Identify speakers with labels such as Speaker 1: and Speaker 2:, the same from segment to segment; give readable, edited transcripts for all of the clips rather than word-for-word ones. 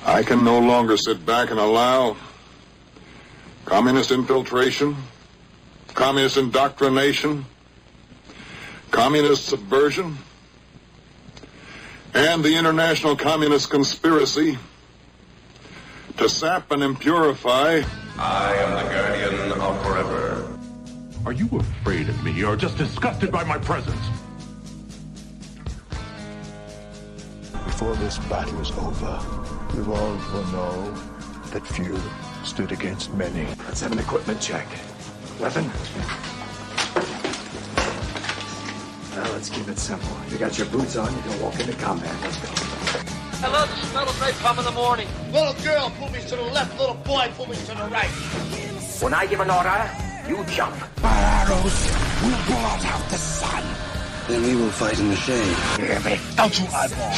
Speaker 1: I can no longer sit back and allow communist infiltration, communist indoctrination, communist subversion, and the international communist conspiracy to sap and impurify.
Speaker 2: I am the guardian of forever.
Speaker 3: Are you afraid of me or just disgusted by my presence?
Speaker 4: Before this battle is over, the world will know that few stood against many.
Speaker 5: Let's have an equipment check. Weapon? Well, let's keep it simple. You got your boots on, you can walk into combat. Let's go.
Speaker 6: I love the smell of napalm in the morning.
Speaker 7: Little girl, pull me to the left. Little boy, pull me to the right.
Speaker 8: When I give an order, you jump.
Speaker 9: Our arrows will blot out the sun.
Speaker 10: Then we will fight in the shade.
Speaker 9: Hear me, don't you eyeball.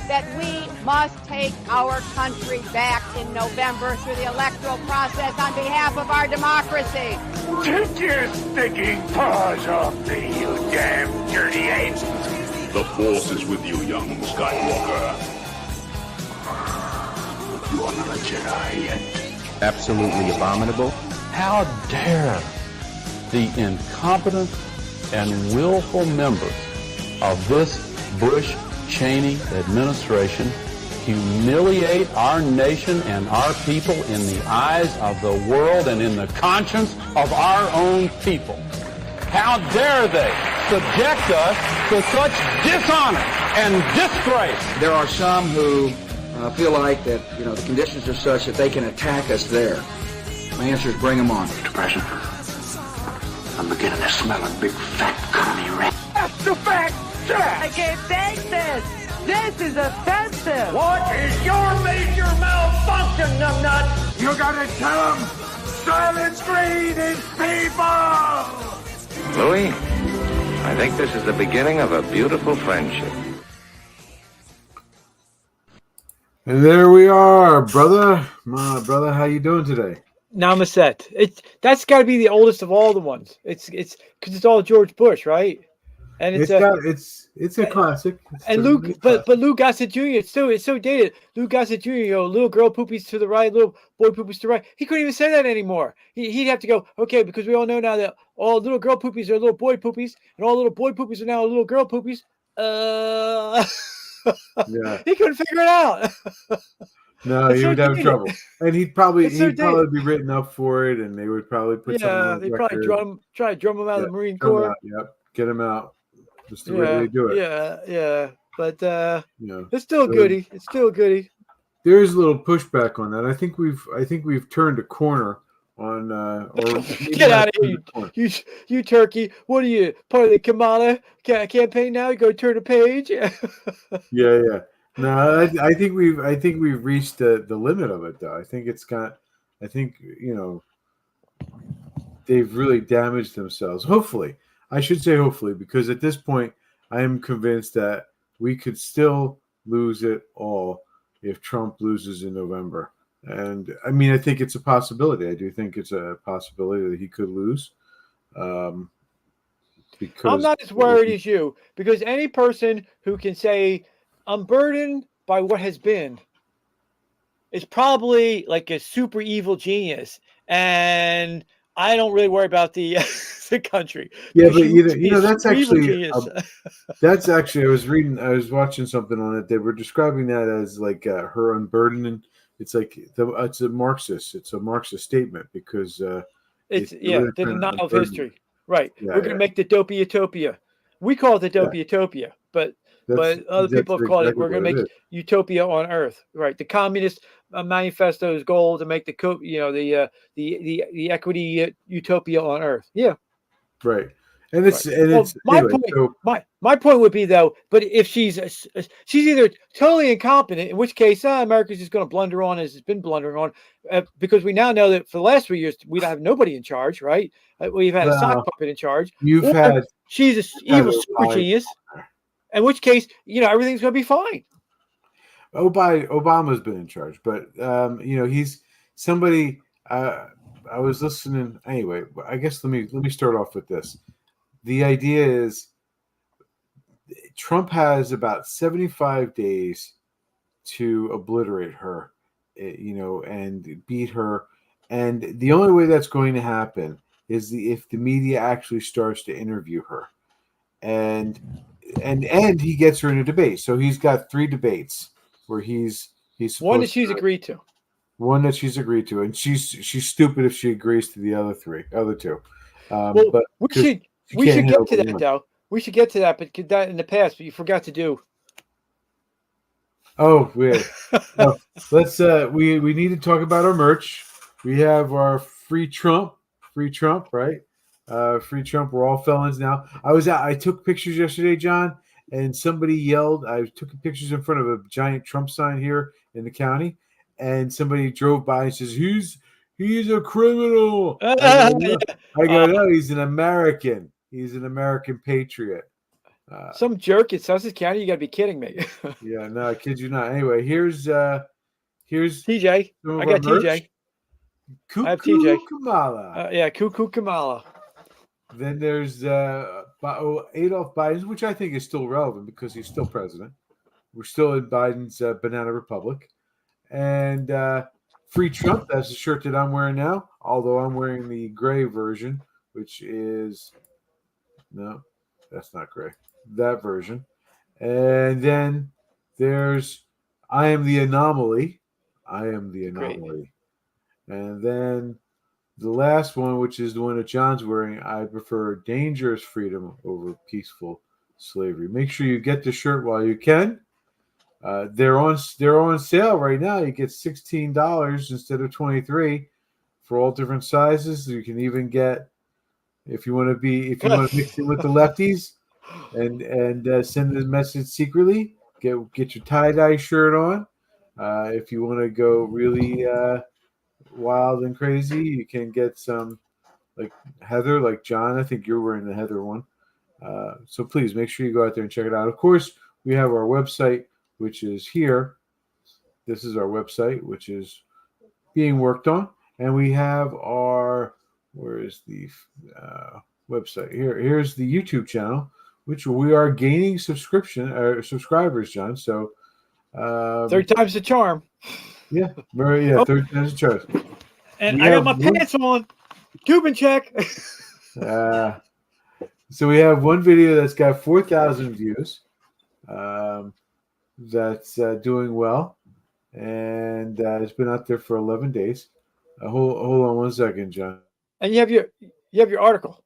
Speaker 11: That we must take our country back in November through the electoral process on behalf of our democracy.
Speaker 3: Take your stinking paws off me, you damn dirty ape!
Speaker 2: The Force is with you, young Skywalker.
Speaker 4: You are not a Jedi yet.
Speaker 12: Absolutely abominable.
Speaker 13: How dare the incompetent and willful members of this Bush-Cheney administration humiliate our nation and our people in the eyes of the world and in the conscience of our own people. How dare they subject us to such dishonor and disgrace?
Speaker 14: There are some who feel like that, the conditions are such that they can attack us there. My answer is bring them on.
Speaker 10: Mr. President, I'm beginning to smell a big fat commie rat.
Speaker 6: That's the fact, sir! I can't take this! This is offensive!
Speaker 7: What is your major malfunction, numbnut?
Speaker 3: You gotta tell them! Silence greed is people!
Speaker 15: Louis, I think this is the beginning of a beautiful friendship.
Speaker 16: And there we are, brother. My brother, how you doing today?
Speaker 17: Namaset. That's got to be the oldest of all the ones. It's because it's all George Bush, right? And it's
Speaker 16: a classic.
Speaker 17: And Luke, but Lou Gossett Jr. It's so dated. Lou Gossett Jr. Little girl poopies to the right, little boy poopies to the right. He couldn't even say that anymore. He'd have to go, okay, because we all know now that all little girl poopies are little boy poopies, and all little boy poopies are now little girl poopies.
Speaker 16: Yeah.
Speaker 17: He couldn't figure it out.
Speaker 16: No, he would have trouble, and he'd probably be written up for it, and they would probably put something on the record.
Speaker 17: Probably try to drum him out of the Marine Corps.
Speaker 16: Get him out. Just the way they do it.
Speaker 17: Yeah. But it's still goody. It's still goody.
Speaker 16: There is a little pushback on that. I think we've turned a corner on.
Speaker 17: Get out of here, you turkey! What are you, part of the Kamala campaign now? You go turn a page.
Speaker 16: Yeah. No, I think we've reached the limit of it, though. I think they've really damaged themselves. Hopefully, I should say hopefully, because at this point, I am convinced that we could still lose it all if Trump loses in November. And I mean, I think it's a possibility. I do think it's a possibility that he could lose. Because
Speaker 17: I'm not as worried as you, because any person who can say, I'm burdened by what has been, is probably like a super evil genius. And I don't really worry about the the country.
Speaker 16: Yeah, but that's actually I was watching something on it. They were describing that as like her unburdening. It's like it's a Marxist statement because
Speaker 17: it's the denial of history. Right. Yeah, we're going to make the dopey utopia. We call it the dopey utopia, but other people have called it. We're going to make utopia on Earth. Right. The Communist Manifesto's goal to make the equity utopia on Earth. Yeah.
Speaker 16: Right. And it's
Speaker 17: my point would be, though, but if she's either totally incompetent, in which case America's just going to blunder on as it's been blundering on, because we now know that for the last 3 years we don't have nobody in charge, right? We've had a sock puppet in charge. She's an evil super genius, in which case everything's going to be fine.
Speaker 16: Obama's been in charge, but he's somebody. I was listening anyway. I guess let me start off with this. The idea is Trump has about 75 days to obliterate her, and beat her. And the only way that's going to happen is if the media actually starts to interview her, and he gets her in a debate. So he's got 3 debates where he's
Speaker 17: one that she's agreed to.
Speaker 16: One that she's agreed to, and she's stupid if she agrees to the other 2.
Speaker 17: Well,
Speaker 16: but
Speaker 17: we should get to that though. We should get to that, but that in the past, but you forgot to do.
Speaker 16: Oh, weird. Well, let's we need to talk about our merch. We have our free Trump, right? Free Trump. We're all felons now. I took pictures yesterday, John, and somebody yelled. I took pictures in front of a giant Trump sign here in the county, and somebody drove by and says, "He's a criminal." I go, no, he's an American. He's an American patriot.
Speaker 17: Some jerk in Sussex County. You got to be kidding me.
Speaker 16: Yeah, no, I kid you not. Anyway, here's
Speaker 17: TJ. I got TJ.
Speaker 16: Cuckoo
Speaker 17: I have TJ.
Speaker 16: Kamala.
Speaker 17: Yeah, Cuckoo Kamala.
Speaker 16: Then there's Adolf Biden, which I think is still relevant because he's still president. We're still in Biden's banana republic. And Free Trump, that's the shirt that I'm wearing now, although I'm wearing the gray version, which is no, that's not gray. That version. And then there's I Am the Anomaly. I Am the Anomaly. Great. And then the last one, which is the one that John's wearing, I prefer dangerous freedom over peaceful slavery. Make sure you get the shirt while you can. They're on sale right now. You get $16 instead of $23 for all different sizes. You can even get, if you want to mix it with the lefties and send the message secretly, get your tie-dye shirt on. If you want to go really wild and crazy, you can get some like Heather, like John. I think you're wearing the Heather one. So please make sure you go out there and check it out. Of course, we have our website, which is here. This is our website, which is being worked on. And we have where is the website? Here's the YouTube channel, which we are gaining subscribers, John. So
Speaker 17: 3 times the charm.
Speaker 16: Yeah, third time's the charm.
Speaker 17: And I got my pants on. Cuban check.
Speaker 16: So we have one video that's got 4,000 views. That's doing well, and it's been out there for 11 days. Hold on 1 second, John.
Speaker 17: And you have your article.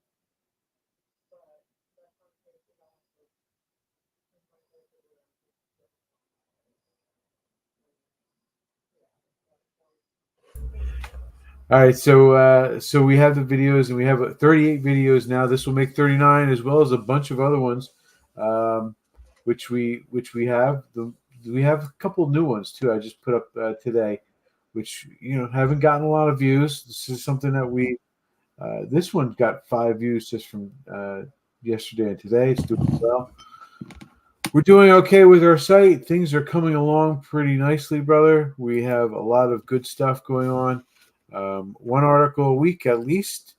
Speaker 16: All right, so we have the videos, and we have 38 videos now. This will make 39, as well as a bunch of other ones, which we have. We have a couple new ones too. I just put up today, which haven't gotten a lot of views. This is something that this one got 5 views just from yesterday and today. It's doing well. We're doing okay with our site. Things are coming along pretty nicely, brother. We have a lot of good stuff going on. 1 article a week at least.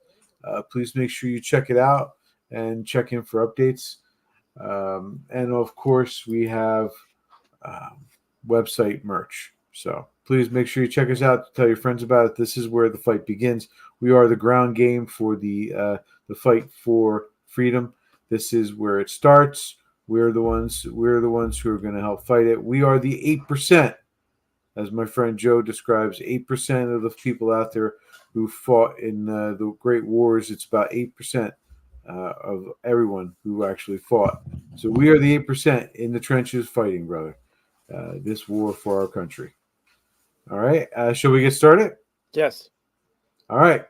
Speaker 16: Please make sure you check it out and check in for updates. And of course, we have website merch. So please make sure you check us out. Tell your friends about it. This is where the fight begins. We are the ground game for the fight for freedom. This is where it starts. We're the ones who are going to help fight it. We are the 8%. As my friend Joe describes, 8% of the people out there who fought in the Great Wars. It's about 8% of everyone who actually fought. So we are the 8% in the trenches fighting, brother, this war for our country. All right. Shall we get started?
Speaker 17: Yes.
Speaker 16: All right.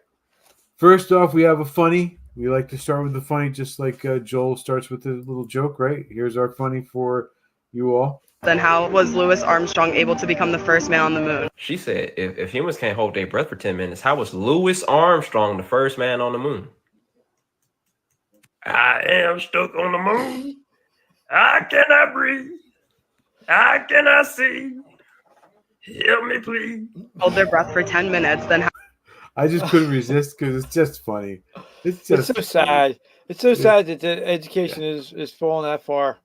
Speaker 16: First off, we have a funny. We like to start with the funny, just like Joel starts with a little joke, right? Here's our funny for you all.
Speaker 12: Then how was Louis Armstrong able to become the first man on the moon?
Speaker 18: She said, if humans can't hold their breath for 10 minutes, how was Louis Armstrong the first man on the moon?
Speaker 3: I am stuck on the moon. I cannot breathe. I cannot see. Help me, please.
Speaker 12: Hold their breath for 10 minutes, then how?
Speaker 16: I just couldn't resist because it's just funny. It's
Speaker 17: so sad. It's so sad that the education is falling that far.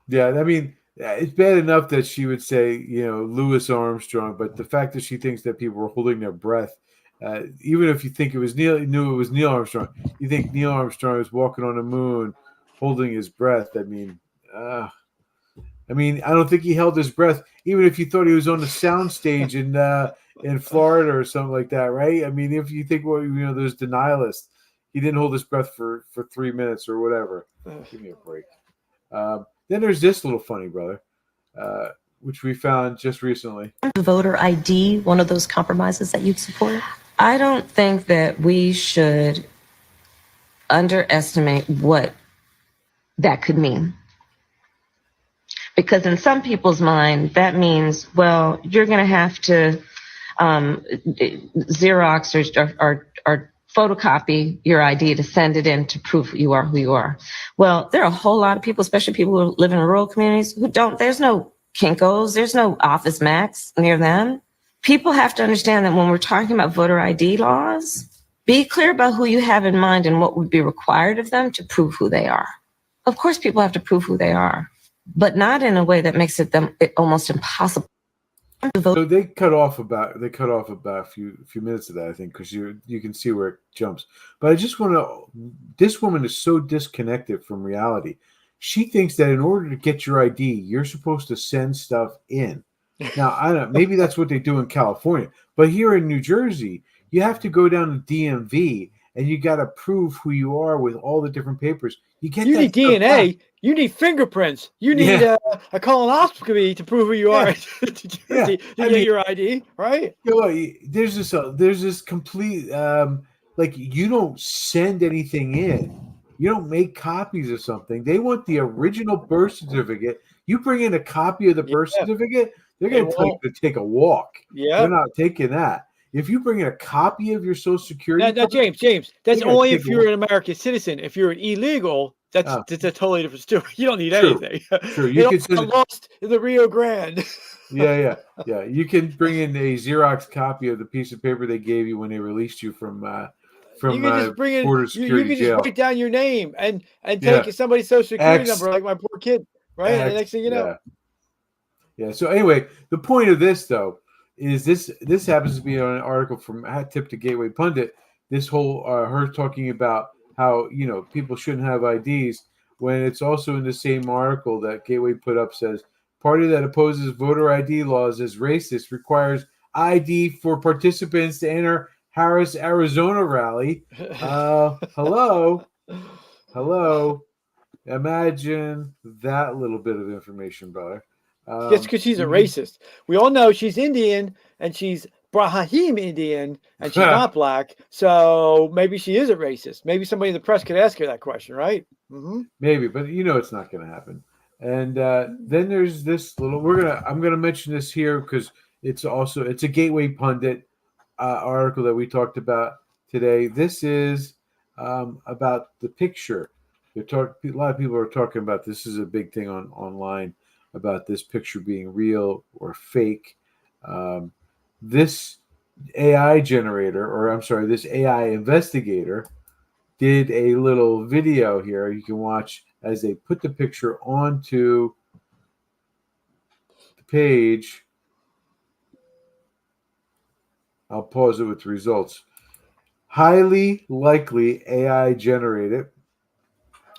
Speaker 16: Yeah, I mean, it's bad enough that she would say, Louis Armstrong, but the fact that she thinks that people were holding their breath, even if you think it was knew it was Neil Armstrong, you think Neil Armstrong was walking on the moon, holding his breath. I don't think he held his breath, even if you thought he was on the soundstage in Florida or something like that, right? I mean, if you think, there's denialists, he didn't hold his breath for 3 minutes or whatever. Give me a break. Then there's this little funny brother, which we found just recently.
Speaker 19: Voter ID, one of those compromises that you'd support? I don't think that we should underestimate what that could mean. Because in some people's mind, that means, well, you're going to have to Xerox or photocopy your ID to send it in to prove you are who you are. Well, there are a whole lot of people, especially people who live in rural communities, there's no Kinko's, there's no Office Max near them. People have to understand that when we're talking about voter ID laws, be clear about who you have in mind and what would be required of them to prove who they are. Of course, people have to prove who they are, but not in a way that makes it almost impossible.
Speaker 16: So they cut off about a few minutes of that, I think, because you can see where it jumps. But I just want to. This woman is so disconnected from reality. She thinks that in order to get your ID, you're supposed to send stuff in. Now, I don't know, maybe that's what they do in California, but here in New Jersey, you have to go down to DMV and you got to prove who you are with all the different papers. You need
Speaker 17: DNA. You need fingerprints. You need a colonoscopy to prove who you are to get your ID, right?
Speaker 16: There's this complete you don't send anything in. You don't make copies of something. They want the original birth certificate. You bring in a copy of the birth certificate, they're going to take a walk.
Speaker 17: Yeah,
Speaker 16: they're not taking that. If you bring in a copy of your Social Security,
Speaker 17: now, James, that's only if you're an American citizen. If you're an illegal, that's a totally different story. You don't need anything.
Speaker 16: True, you can send
Speaker 17: lost in the Rio Grande.
Speaker 16: Yeah. You can bring in a Xerox copy of the piece of paper they gave you when they released you from border security
Speaker 17: you can
Speaker 16: jail.
Speaker 17: just write down your name and take somebody's Social Security number, like my poor kid, right? And the next thing you know.
Speaker 16: Yeah. So anyway, the point of this though is this happens to be on an article from Hat Tip to Gateway Pundit. This whole her talking about how people shouldn't have IDs, when it's also in the same article that Gateway put up says party that opposes voter ID laws as racist requires ID for participants to enter Harris, Arizona rally. Hello. Imagine that little bit of information, brother.
Speaker 17: Just because she's a racist. We all know she's Indian and she's Brahim Indian and she's not black. So maybe she is a racist. Maybe somebody in the press could ask her that question, right? Mm-hmm.
Speaker 16: Maybe, but it's not going to happen. And then there's this little. I'm gonna mention this here because it's a Gateway Pundit article that we talked about today. This is about the picture. A lot of people are talking about this. Is a big thing online about this picture being real or fake. This AI this AI investigator did a little video here. You can watch as they put the picture onto the page. I'll pause it with the results. Highly likely AI generated.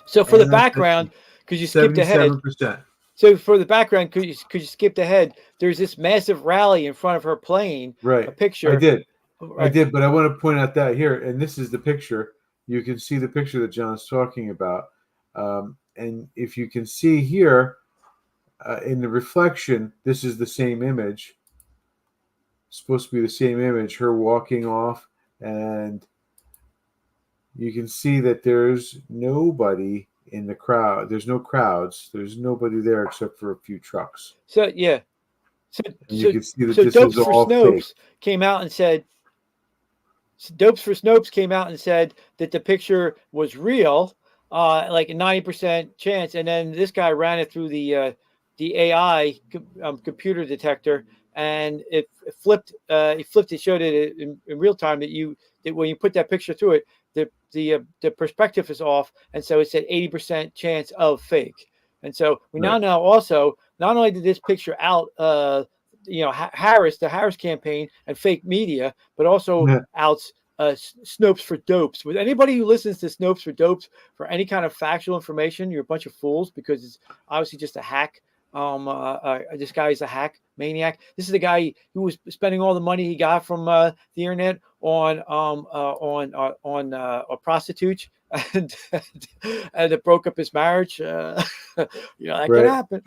Speaker 17: So for the background, because you skipped ahead.
Speaker 16: 77%.
Speaker 17: So for the background, could you skip ahead? There's this massive rally in front of her plane.
Speaker 16: Right.
Speaker 17: A picture.
Speaker 16: I did.
Speaker 17: Right.
Speaker 16: I did, but I want to point out that here, and this is the picture. You can see the picture that John's talking about. And if you can see here in the reflection, this is the same image. It's supposed to be the same image, her walking off, and you can see that there's nobody in the crowd. There's no crowds. There's nobody there except for a few trucks.
Speaker 17: So yeah.
Speaker 16: You can see that this
Speaker 17: Dopes
Speaker 16: is all
Speaker 17: for Snopes
Speaker 16: fake.
Speaker 17: came out and said Dopes for Snopes came out and said that the picture was real, like a 90% chance, and then this guy ran it through the AI computer detector, and it flipped. It showed it in real time that when you put that picture through it, the perspective is off, and so it said 80% chance of fake. And so we now know also not only did this picture out, Harris, the Harris campaign and fake media, but also outs Snopes for Dopes. With anybody who listens to Snopes for Dopes for any kind of factual information, you're a bunch of fools, because it's obviously just a hack. This guy is a hack maniac. This is the guy who was spending all the money he got from the internet on prostitutes, and it broke up his marriage. That could happen.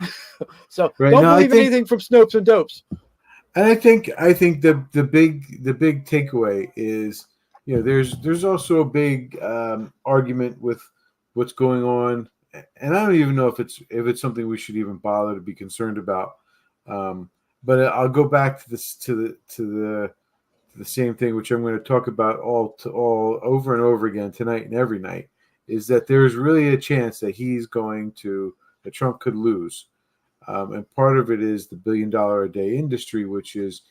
Speaker 17: So don't believe anything from Snopes and Dopes.
Speaker 16: And I think the big takeaway is, there's also a big argument with what's going on, and I don't even know if it's something we should even bother to be concerned about. But I'll go back to the same thing, which I'm going to talk about all over and over again tonight and every night, is that there's really a chance that that Trump could lose. And part of it is the $1 billion a day industry, which is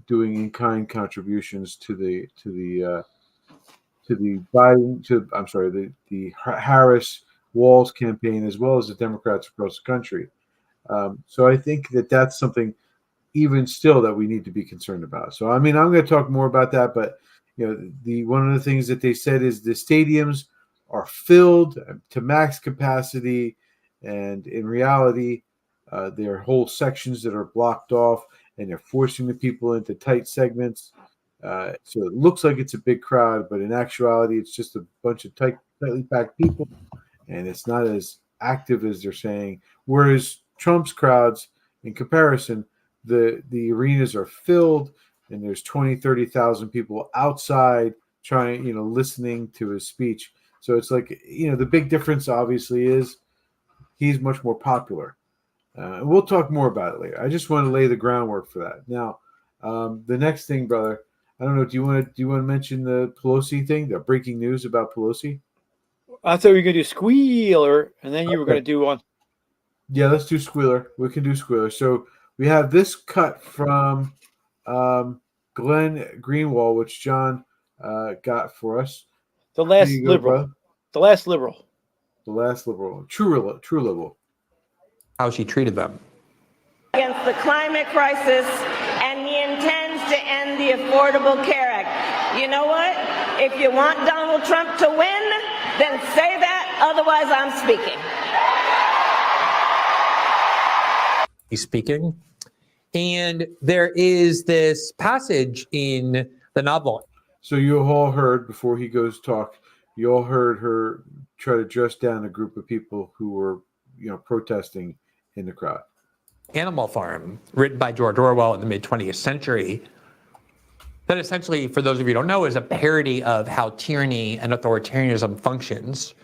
Speaker 16: doing in-kind contributions to the Harris Walls campaign, as well as the Democrats across the country. So I think that's something even still that we need to be concerned about. So, I'm going to talk more about that, but one of the things that they said is the stadiums are filled to max capacity, and in reality, there are whole sections that are blocked off, and they're forcing the people into tight segments. So it looks like it's a big crowd, but in actuality, it's just a bunch of tightly packed people, and it's not as active as they're saying. Whereas Trump's crowds, in comparison, the arenas are filled, and there's 20,000-30,000 people outside listening to his speech. So it's like, the big difference obviously is he's much more popular. We'll talk more about it later. I just want to lay the groundwork for that. Now, the next thing, brother, I don't know. Do you want to mention the Pelosi thing, the breaking news about Pelosi?
Speaker 17: I thought we were going to do Squealer, and then you were going to do one.
Speaker 16: Yeah, let's do Squealer. We can do Squealer. So we have this cut from Glenn Greenwald, which John got for us.
Speaker 17: The last liberal. The last liberal.
Speaker 16: The last liberal. True liberal.
Speaker 20: How she treated them.
Speaker 21: Against the climate crisis, and he intends to end the Affordable Care Act. You know what? If you want Donald Trump to win, then say that. Otherwise, I'm speaking.
Speaker 20: He's speaking. And there is this passage in the novel.
Speaker 16: So you all heard, before he goes talk, you all heard her try to dress down a group of people who were, protesting in the crowd.
Speaker 20: Animal Farm, written by George Orwell in the mid-20th century, that essentially, for those of you who don't know, is a parody of how tyranny and authoritarianism functions.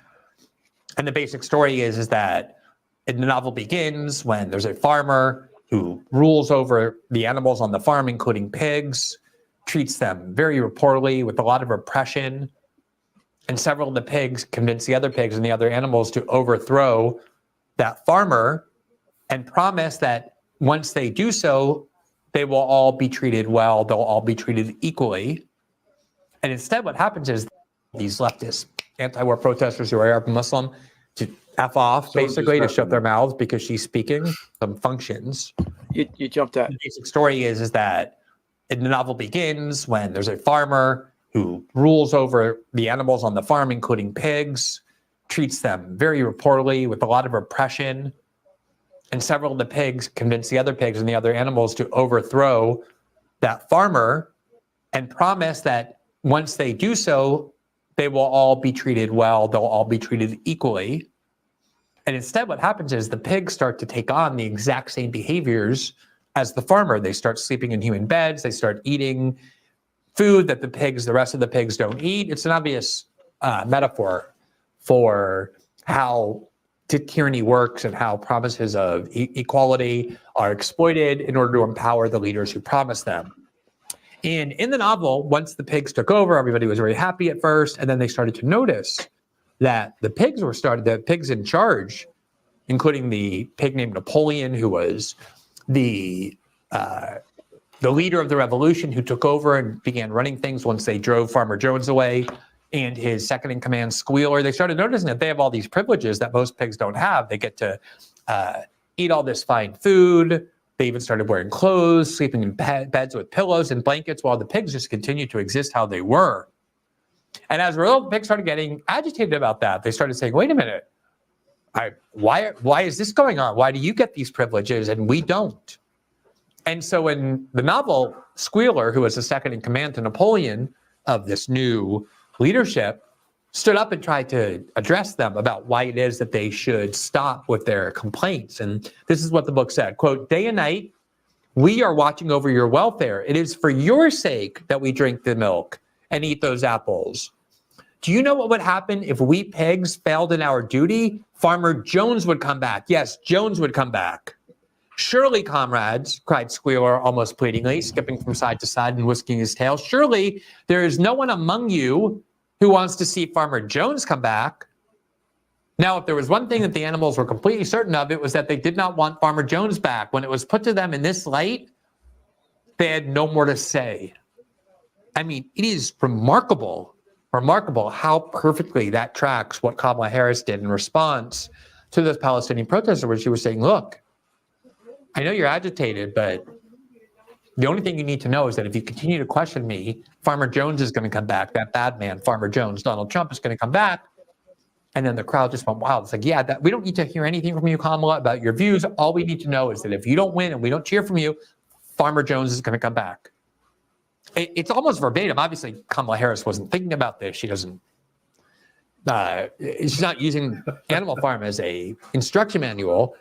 Speaker 20: And the basic story is that the novel begins when there's a farmer who rules over the animals on the farm, including pigs, treats them very poorly with a lot of repression. And several of the pigs convince the other pigs and the other animals to overthrow that farmer and promise that once they do so, they will all be treated well, they'll all be treated equally. And instead what happens is these leftist anti-war protesters who are Arab and Muslim to F off, basically, to shut their mouths because she's speaking some functions.
Speaker 17: You jumped that.
Speaker 20: The basic story is that the novel begins when there's a farmer who rules over the animals on the farm, including pigs, treats them very poorly with a lot of repression. And several of the pigs convince the other pigs and the other animals to overthrow that farmer and promise that once they do so, they will all be treated well, they'll all be treated equally. And instead what happens is the pigs start to take on the exact same behaviors as the farmer. They start sleeping in human beds, they start eating food that the rest of the pigs don't eat. It's an obvious metaphor for how tyranny works and how promises of equality are exploited in order to empower the leaders who promise them. And in the novel, once the pigs took over, everybody was very happy at first, and then they started to notice that the pigs in charge, including the pig named Napoleon, who was the leader of the revolution, who took over and began running things once they drove Farmer Jones away, and his second in command, Squealer, they started noticing that they have all these privileges that most pigs don't have. They get to eat all this fine food. They even started wearing clothes, sleeping in beds with pillows and blankets, while the pigs just continued to exist how they were. And as a result, the pigs started getting agitated about that. They started saying, wait a minute, why is this going on? Why do you get these privileges and we don't? And so in the novel, Squealer, who was the second in command to Napoleon of this new leadership, stood up and tried to address them about why it is that they should stop with their complaints. And this is what the book said, quote, day and night, we are watching over your welfare. It is for your sake that we drink the milk and eat those apples. Do you know what would happen if we pigs failed in our duty? Farmer Jones would come back. Yes, Jones would come back. Surely, comrades, cried Squealer almost pleadingly, skipping from side to side and whisking his tail. Surely there is no one among you who wants to see Farmer Jones come back. Now, if there was one thing that the animals were completely certain of, it was that they did not want Farmer Jones back. When it was put to them in this light, they had no more to say. I mean, it is remarkable how perfectly that tracks what Kamala Harris did in response to those Palestinian protesters, where she was saying, look, I know you're agitated, but the only thing you need to know is that if you continue to question me, Farmer Jones is going to come back. That bad man, Farmer Jones, Donald Trump, is going to come back. And then the crowd just went wild. It's like, yeah, we don't need to hear anything from you, Kamala, about your views. All we need to know is that if you don't win and we don't cheer from you, Farmer Jones is going to come back. It's almost verbatim. Obviously, Kamala Harris wasn't thinking about this. She doesn't. She's not using Animal Farm as a instruction manual.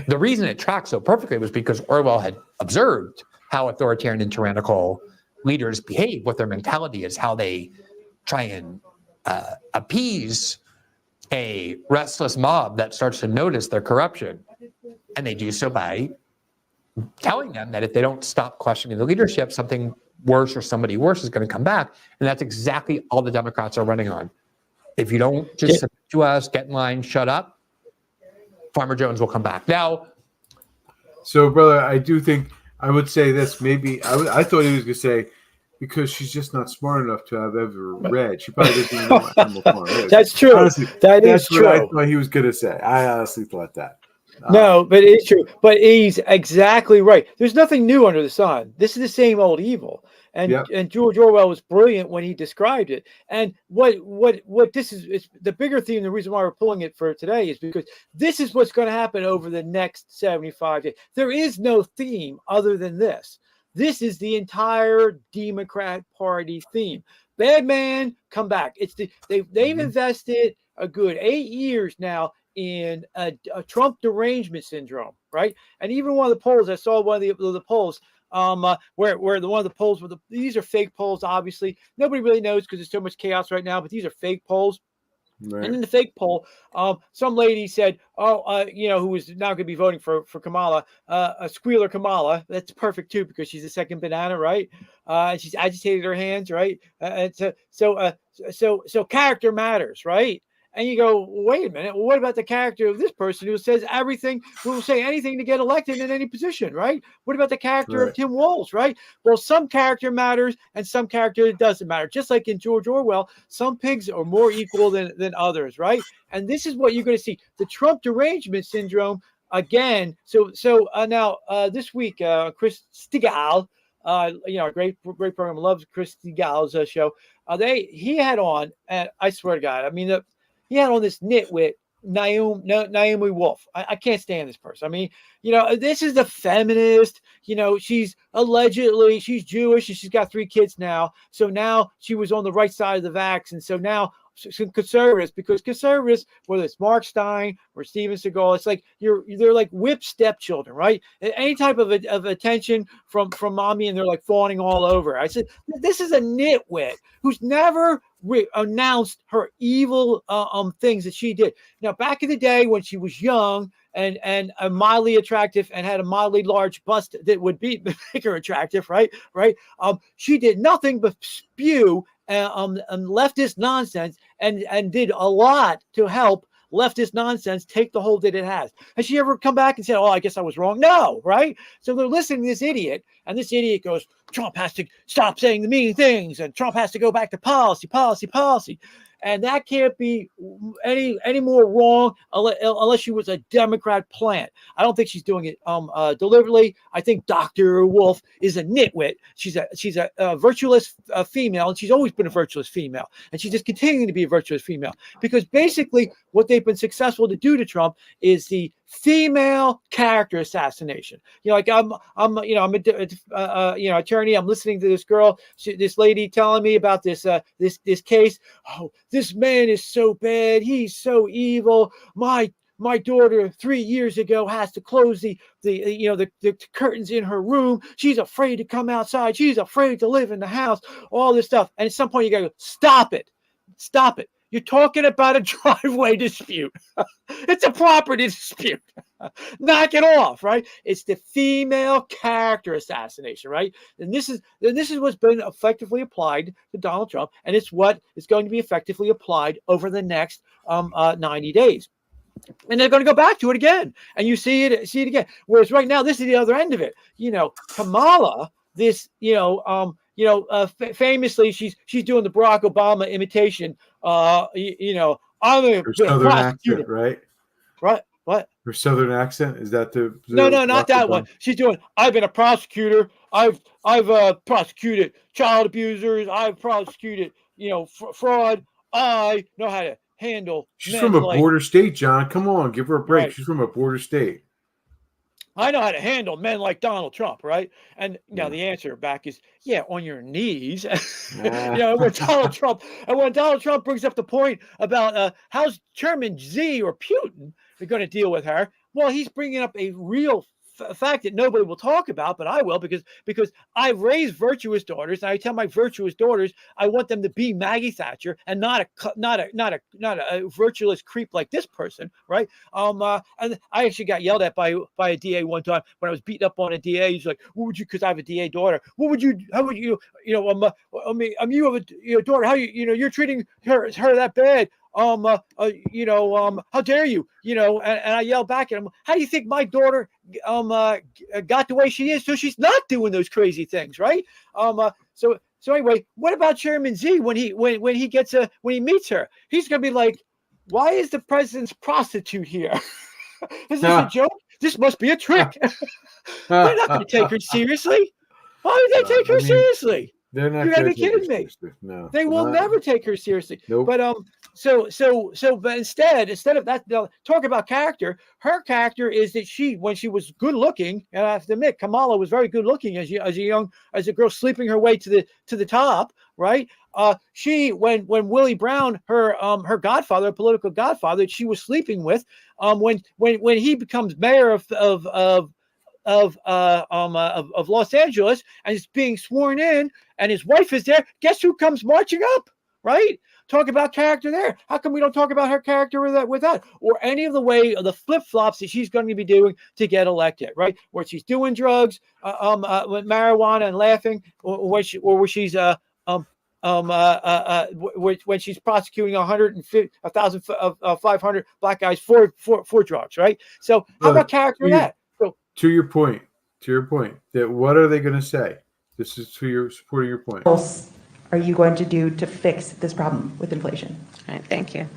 Speaker 20: The reason it tracks so perfectly was because Orwell had observed how authoritarian and tyrannical leaders behave, what their mentality is, how they try and appease a restless mob that starts to notice their corruption. And they do so by telling them that if they don't stop questioning the leadership, something worse or somebody worse is going to come back. And that's exactly all the Democrats are running on. If you don't just submit to us, get in line, shut up, Farmer Jones will come back. Now,
Speaker 16: so brother, I do think I would say this. Maybe I thought he was going to say because she's just not smart enough to have ever read. She probably doesn't even know what Animal Farm is.
Speaker 17: That's true.
Speaker 16: Honestly,
Speaker 17: that's
Speaker 16: true. What I thought he was going to say. I honestly thought that.
Speaker 17: No, but it's true. But he's exactly right. There's nothing new under the sun. This is the same old evil. And George Orwell was brilliant when he described it. And what this is the bigger theme. The reason why we're pulling it for today is because this is what's going to happen over the next 75 days. There is no theme other than this. This is the entire Democrat Party theme. Bad man, come back. It's they've invested a good 8 years now in a Trump derangement syndrome, right? And even one of the polls, I saw one of the polls. Where one of the polls these are fake polls, obviously. Nobody really knows because there's so much chaos right now, but these are fake polls. Right. And in the fake poll, some lady said, who was now going to be voting for Kamala, a Squealer Kamala. That's perfect too, because she's the second banana, right? She's agitated her hands, right? So character matters, right? And you go, wait a minute. Well, what about the character of this person who says everything, who will say anything to get elected in any position, right? What about the character of Tim Walz, right? Well, some character matters and some character doesn't matter. Just like in George Orwell, some pigs are more equal than others, right? And this is what you're going to see. The Trump derangement syndrome again. So now this week, Chris Stigall, great program. Loves Chris Stigall's show. He had on, and I swear to God, I mean, he had on this nitwit, Naomi Wolf. I can't stand this person. I mean, this is the feminist. She's she's Jewish and she's got 3 kids now. So now she was on the right side of the vax. And so now some conservatives, because conservatives, whether it's Mark Stein or Steven Seagal, it's like they're like whipped stepchildren, right? Any type of attention from mommy, and they're like fawning all over. I said, this is a nitwit who's never announced her evil things that she did. Now, back in the day when she was young and mildly attractive and had a mildly large bust that would make her attractive, right? She did nothing but spew leftist nonsense and did a lot to help leftist nonsense take the hold that it has. Has she ever come back and said, I guess I was wrong? No, right? So they're listening to this idiot, and this idiot goes, Trump has to stop saying the mean things, and Trump has to go back to policy. and that can't be any more wrong unless she was a Democrat plant. I don't think she's doing it deliberately. I think Dr. Wolf is a nitwit. She's a virtuous female, and she's always been a virtuous female, and she's just continuing to be a virtuous female, because basically what they've been successful to do to Trump is the female character assassination. Like I'm a attorney. I'm listening to this girl, this lady telling me about this case. Oh, this man is so bad. He's so evil. My daughter 3 years ago has to close the curtains in her room. She's afraid to come outside. She's afraid to live in the house. All this stuff. And at some point you gotta go, stop it. Stop it. You're talking about a driveway dispute. It's a property dispute. Knock it off, right? It's the female character assassination, right? And this is what's been effectively applied to Donald Trump, and it's what is going to be effectively applied over the next 90 days. And they're going to go back to it again, and you see it again. Whereas right now, this is the other end of it. Kamala, famously, she's doing the Barack Obama imitation. I'm a
Speaker 16: Southern accent, right?
Speaker 17: Right. What?
Speaker 16: Her Southern accent, is that the
Speaker 17: No, not that one. She's doing. I've been a prosecutor. I've prosecuted child abusers. I've prosecuted fraud. I know how to handle.
Speaker 16: She's from a border state, John. Come on, give her a break.
Speaker 17: Right.
Speaker 16: She's from a border state.
Speaker 17: I know how to handle men like Donald Trump, right? And now the answer back is, on your knees. When Donald Trump brings up the point about how's Chairman Xi or Putin are going to deal with her, well, he's bringing up a real fact that nobody will talk about, but I will, because I've raised virtuous daughters, and I tell my virtuous daughters I want them to be Maggie Thatcher and not a virtuous creep like this person, right? And I actually got yelled at by a DA one time when I was beating up on a DA. He's like, "What would you?" Because I have a DA daughter. How would you? You have a daughter. How you're treating her that bad? How dare you? And I yell back at him, how do you think my daughter got the way she is? So she's not doing those crazy things, right? So anyway, what about Chairman Xi when he meets her? He's gonna be like, why is the president's prostitute here? Is this a joke? This must be a trick. They're not gonna take her seriously. Why would they take her seriously?
Speaker 16: They're not.
Speaker 17: You gotta be kidding me.
Speaker 16: No,
Speaker 17: they will never take her seriously.
Speaker 16: Nope.
Speaker 17: But but instead of that, talk about character. Her character is that when she was good looking, and I have to admit, Kamala was very good looking as a girl sleeping her way to the top, right? When Willie Brown, her godfather, political godfather, that she was sleeping with, when he becomes mayor of Los Angeles and is being sworn in, and his wife is there, guess who comes marching up, right? Talk about character there. How come we don't talk about her character with that? Or any of the flip-flops that she's going to be doing to get elected, right? Where she's doing drugs, with marijuana and laughing, or where she's when she's prosecuting 1,500 black guys for drugs, right? So how about character that?
Speaker 16: To your point, that what are they going to say? This is supporting your point.
Speaker 1: What else are you going to do to fix this problem with inflation?
Speaker 21: All right, thank you.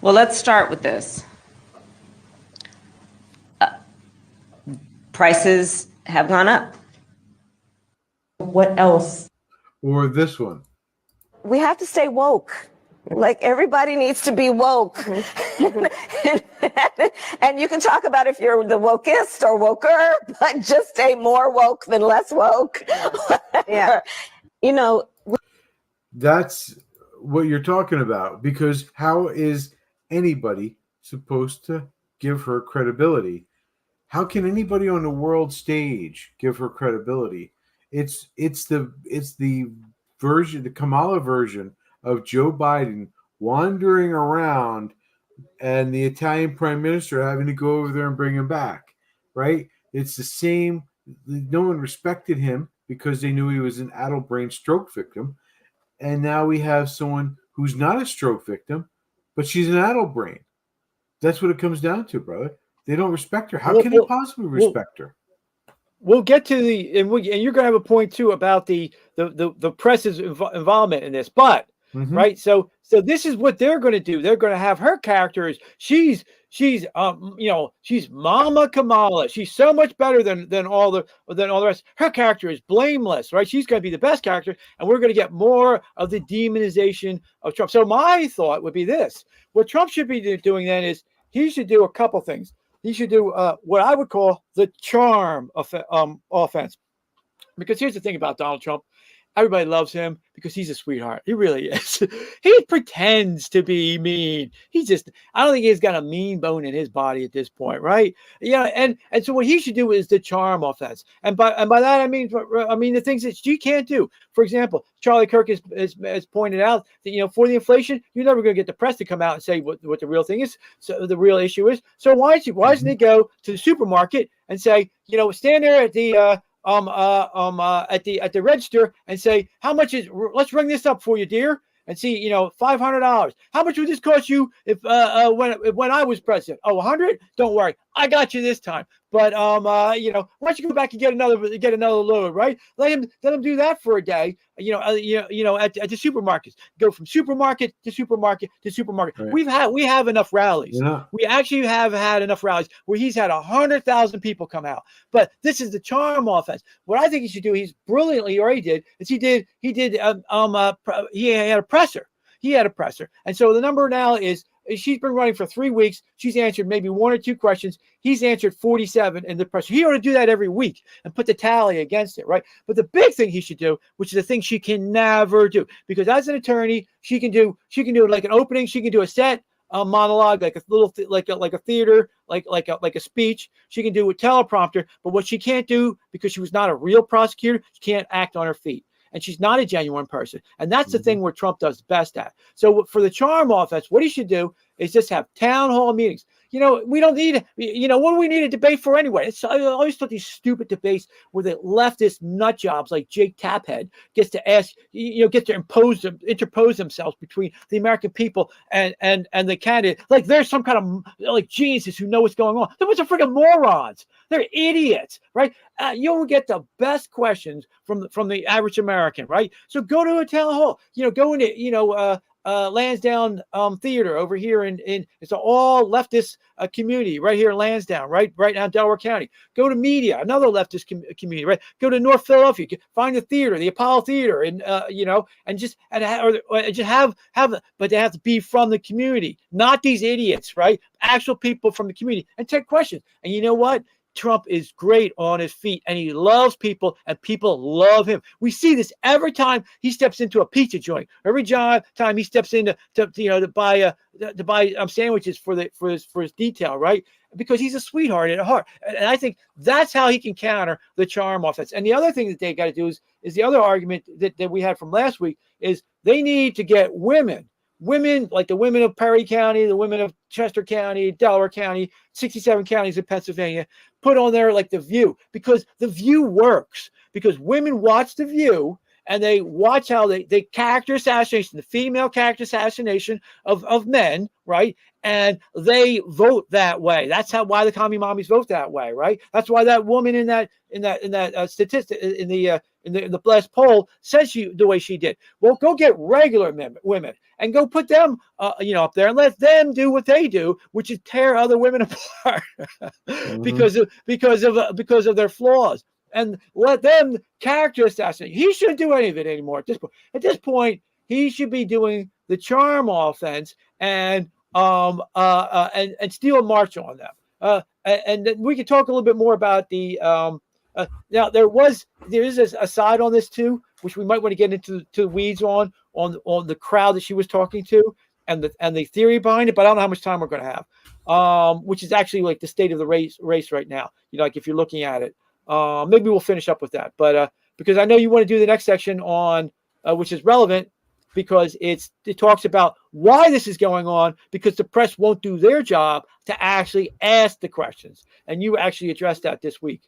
Speaker 21: Well, let's start with this. Prices have gone up.
Speaker 1: What else?
Speaker 16: Or this one.
Speaker 21: We have to stay woke. Like, everybody needs to be woke. And you can talk about if you're the wokest or woker, but just stay more woke than less woke. Yeah.
Speaker 16: That's what you're talking about, because how is anybody supposed to give her credibility? How can anybody on the world stage give her credibility? It's the Kamala version of Joe Biden wandering around and the Italian prime minister having to go over there and bring him back, right? It's the same. No one respected him because they knew he was an addled brain stroke victim. And now we have someone who's not a stroke victim, but she's an addled brain. That's what it comes down to, brother. They don't respect her. How can they possibly respect her? We'll
Speaker 17: get to and you're going to have a point too about the press's involvement in this, but right. So So this is what they're going to do. They're going to have her character is she's Mama Kamala. She's so much better than all the rest. Her character is blameless, right? She's going to be the best character, and we're going to get more of the demonization of Trump. So my thought would be this: what Trump should be doing then is he should do a couple things. He should do what I would call the charm offense. Because here's the thing about Donald Trump. Everybody loves him because he's a sweetheart. He really is. He pretends to be mean. I don't think he's got a mean bone in his body at this point, right? Yeah, and so what he should do is the charm offense. And by that I mean the things that she can't do. For example, Charlie Kirk has pointed out that for the inflation, you're never going to get the press to come out and say what the real thing is. So the real issue is. So why doesn't he go to the supermarket and say, stand there at the at the register and say, how much let's ring this up for you, dear, and see, $500. How much would this cost you if when I was president? Oh, 100? Don't worry, I got you this time. But why don't you go back and get another load, right? Let him do that for a day. At the supermarkets, go from supermarket to supermarket to supermarket. Right. We have enough rallies. Yeah. We actually have had enough rallies where he's had 100,000 people come out. But this is the charm offense. What I think he should do, he's brilliantly already did, is he had a presser. He had a presser, and so the number now is. She's been running for 3 weeks. She's answered maybe 1 or 2 questions. He's answered 47 in the press. He ought to do that every week and put the tally against it, right? But the big thing he should do, which is the thing she can never do, because as an attorney, she can do like an opening. She can do a set monologue, like a little like a theater, like a speech. She can do a teleprompter. But what she can't do, because she was not a real prosecutor, she can't act on her feet. And she's not a genuine person. And that's the thing where Trump does best at. So for the charm offense, what he should do is just have town hall meetings. We don't need, what do we need a debate for anyway? I always thought these stupid debates where the leftist nut jobs like Jake Taphead gets to ask, get to interpose themselves between the American people and the candidate. Like there's some kind of like geniuses who know what's going on. They're a bunch of freaking morons. They're idiots, right? You'll get the best questions from the average American, right? So go to a town hall, go into, Lansdowne Theater over here in it's an all leftist community right here in Lansdowne, right now in Delaware County. Go to Media, another leftist community, right? Go to North Philadelphia, find the theater, the Apollo Theater, and just have, but they have to be from the community, not these idiots, right? Actual people from the community, and take questions. And you know what? Trump is great on his feet, and he loves people, and people love him. We see this every time he steps into a pizza joint. Every time he steps in to buy sandwiches for his detail, right? Because he's a sweetheart at heart, and I think that's how he can counter the charm offense. And the other thing that they got to do is the other argument that we had from last week is they need to get women like the women of Perry County, the women of Chester County, Delaware County, 67 counties in Pennsylvania, put on there like The View, because The View works, because women watch The View and they watch how they character assassination, the female character assassination of men, right? And they vote that way. That's why the commie mommies vote that way, right? That's why that woman in that statistic in the last poll says the way she did. Well, go get regular women and go put them up there and let them do what they do, which is tear other women apart because of their flaws, and let them character assassinate. He shouldn't do any of it anymore at this point. At this point, he should be doing the charm offense and steal a march on them. And then we can talk a little bit more about the now there is a side on this too, which we might want to get into the weeds on the crowd that she was talking to and the theory behind it, but I don't know how much time we're going to have, which is actually like the state of the race right now. Like if you're looking at it, maybe we'll finish up with that, but because I know you want to do the next section on which is relevant, because it talks about why this is going on, because the press won't do their job to actually ask the questions. And you actually addressed that this week.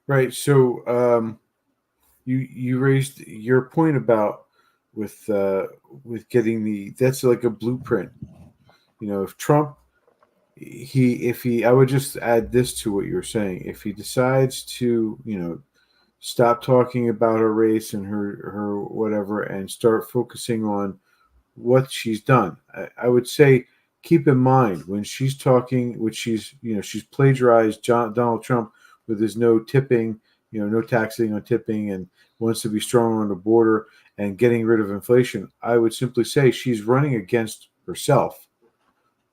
Speaker 16: Right. So you raised your point about with getting that's like a blueprint. If Trump, I would just add this to what you're saying. If he decides to, stop talking about her race and her whatever and start focusing on what she's done. I would say keep in mind when she's talking, she's plagiarized Donald Trump with his no tipping, no taxing on tipping, and wants to be stronger on the border and getting rid of inflation. I would simply say she's running against herself,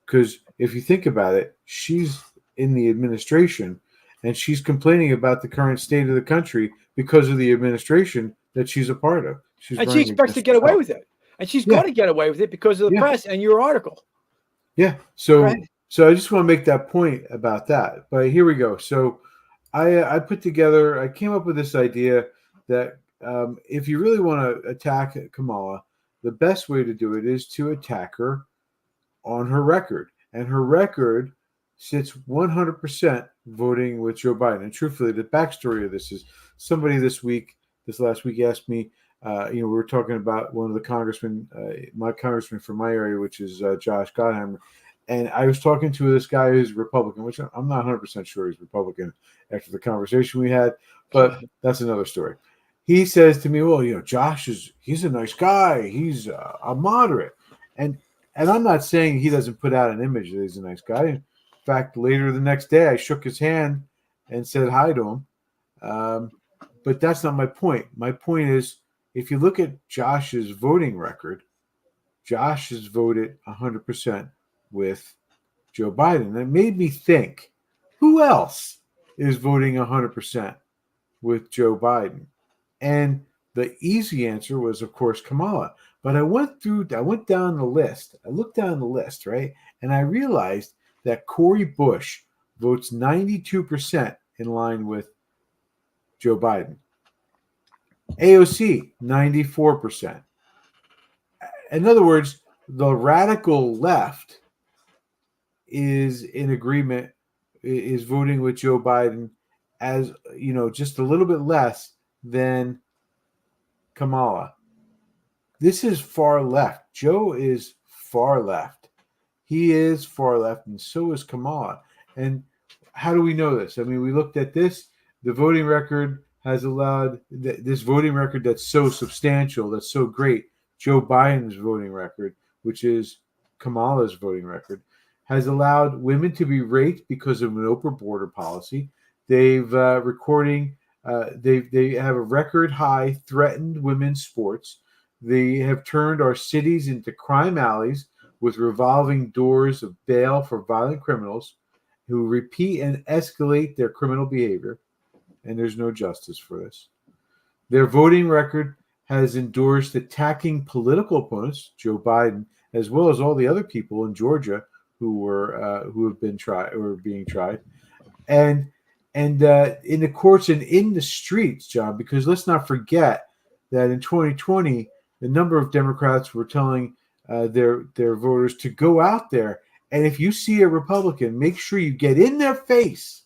Speaker 16: because if you think about it, she's in the administration and she's complaining about the current state of the country because of the administration that she's a part of.
Speaker 17: And she expects to get away with it. And she's going to get away with it because of the press and your article.
Speaker 16: Yeah. So I just want to make that point about that. But here we go. So I came up with this idea that if you really want to attack Kamala, the best way to do it is to attack her on her record. And her record sits 100% voting with Joe Biden. And truthfully, the backstory of this is somebody this last week asked me, we were talking about one of the congressmen, my congressman from my area, which is Josh Gottheimer. And I was talking to this guy who's Republican, which I'm not 100% sure he's Republican after the conversation we had, but that's another story. He says to me, well, Josh he's a nice guy. He's a moderate. And I'm not saying he doesn't put out an image that he's a nice guy. In fact, later the next day, I shook his hand and said hi to him. But that's not my point. My point is, if you look at Josh's voting record, Josh has voted 100% with Joe Biden. And it made me think, who else is voting 100% with Joe Biden? And the easy answer was, of course, Kamala. But I went down the list. I looked down the list, right? And I realized that Cori Bush votes 92% in line with Joe Biden. AOC, 94%. In other words, the radical left is in agreement, is voting with Joe Biden as, just a little bit less than Kamala. This is far left. Joe is far left. He is far left, and so is Kamala. And how do we know this? I mean, we looked at this. The voting record has allowed this voting record that's so substantial, that's so great. Joe Biden's voting record, which is Kamala's voting record, has allowed women to be raped because of an open border policy. They've they have a record high threatened women's sports. They have turned our cities into crime alleys with revolving doors of bail for violent criminals who repeat and escalate their criminal behavior. And there's no justice for this. Their voting record has endorsed attacking political opponents, Joe Biden, as well as all the other people in Georgia who have been tried or being tried, and in the courts and in the streets, John. Because let's not forget that in 2020, the number of Democrats were telling their voters to go out there, and if you see a Republican, make sure you get in their face,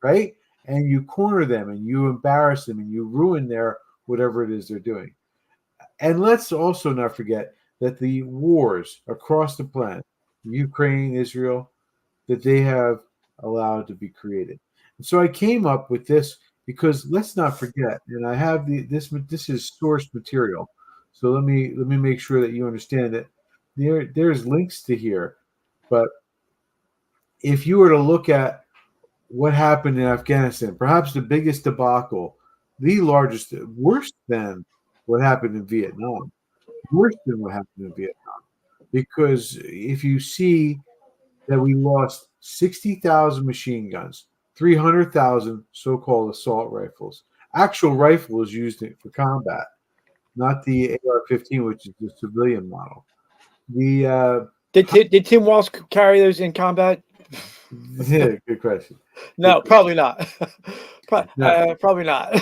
Speaker 16: right? And you corner them, and you embarrass them, and you ruin their whatever it is they're doing. And let's also not forget that the wars across the planet, Ukraine, Israel, that they have allowed to be created. And so I came up with this because let's not forget, and I have this is source material. So let me make sure that you understand that there's links to here. But if you were to look at what happened in Afghanistan, perhaps the biggest debacle, the largest, worse than what happened in Vietnam, because if you see that we lost 60,000 machine guns, 300,000 so-called assault rifles. Actual rifle is used for combat, not the AR-15, which is the civilian model.
Speaker 17: Did Tim Walz carry those in combat?
Speaker 16: Yeah, good question.
Speaker 17: No, probably not. Probably not.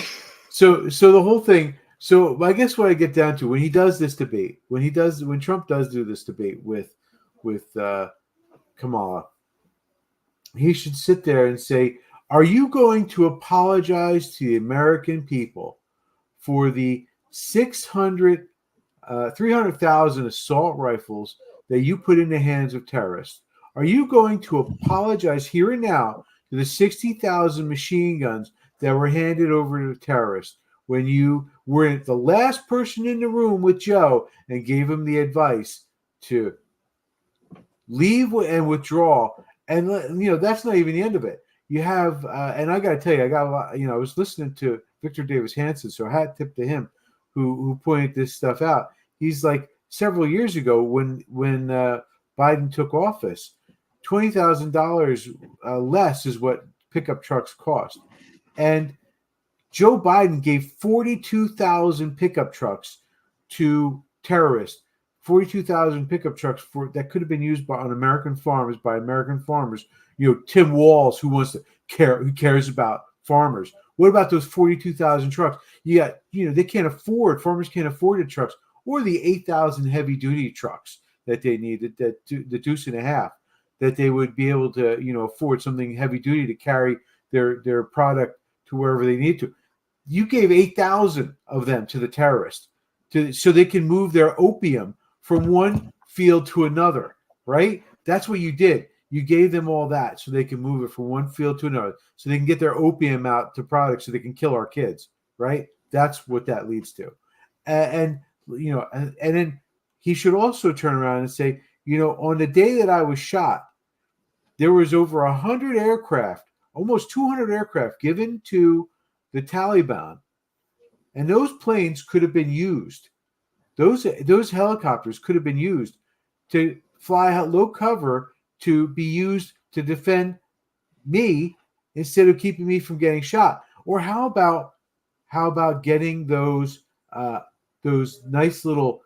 Speaker 16: So the whole thing. So I guess what I get down to when he does this debate, when Trump does do this debate with Kamala, he should sit there and say, "Are you going to apologize to the American people for the 300,000 assault rifles that you put in the hands of terrorists? Are you going to apologize here and now to the 60,000 machine guns that were handed over to the terrorists when you were the last person in the room with Joe and gave him the advice to leave and withdraw. And, that's not even the end of it. You have, and I got to tell you, I got a lot, I was listening to Victor Davis Hanson, so hat tip to him who pointed this stuff out. He's like, several years ago when Biden took office, $20,000 less is what pickup trucks cost. And Joe Biden gave 42,000 pickup trucks to terrorists, 42,000 pickup trucks that could have been used on American farmers by American farmers. Tim Walz, who cares about farmers. What about those 42,000 trucks? They can't afford, farmers can't afford the trucks, or the 8,000 heavy duty trucks that they needed, the deuce and a half, that they would be able to, afford something heavy duty to carry their product to wherever they need to. You gave 8,000 of them to the terrorists so they can move their opium from one field to another, right? That's what you did. You gave them all that so they can move it from one field to another, so they can get their opium out to products so they can kill our kids, right? That's what that leads to. And then he should also turn around and say, on the day that I was shot, there was over 100 aircraft, almost 200 aircraft given to the Taliban, and those planes could have been used. Those helicopters could have been used to fly low cover to be used to defend me instead of keeping me from getting shot. Or how about getting those nice little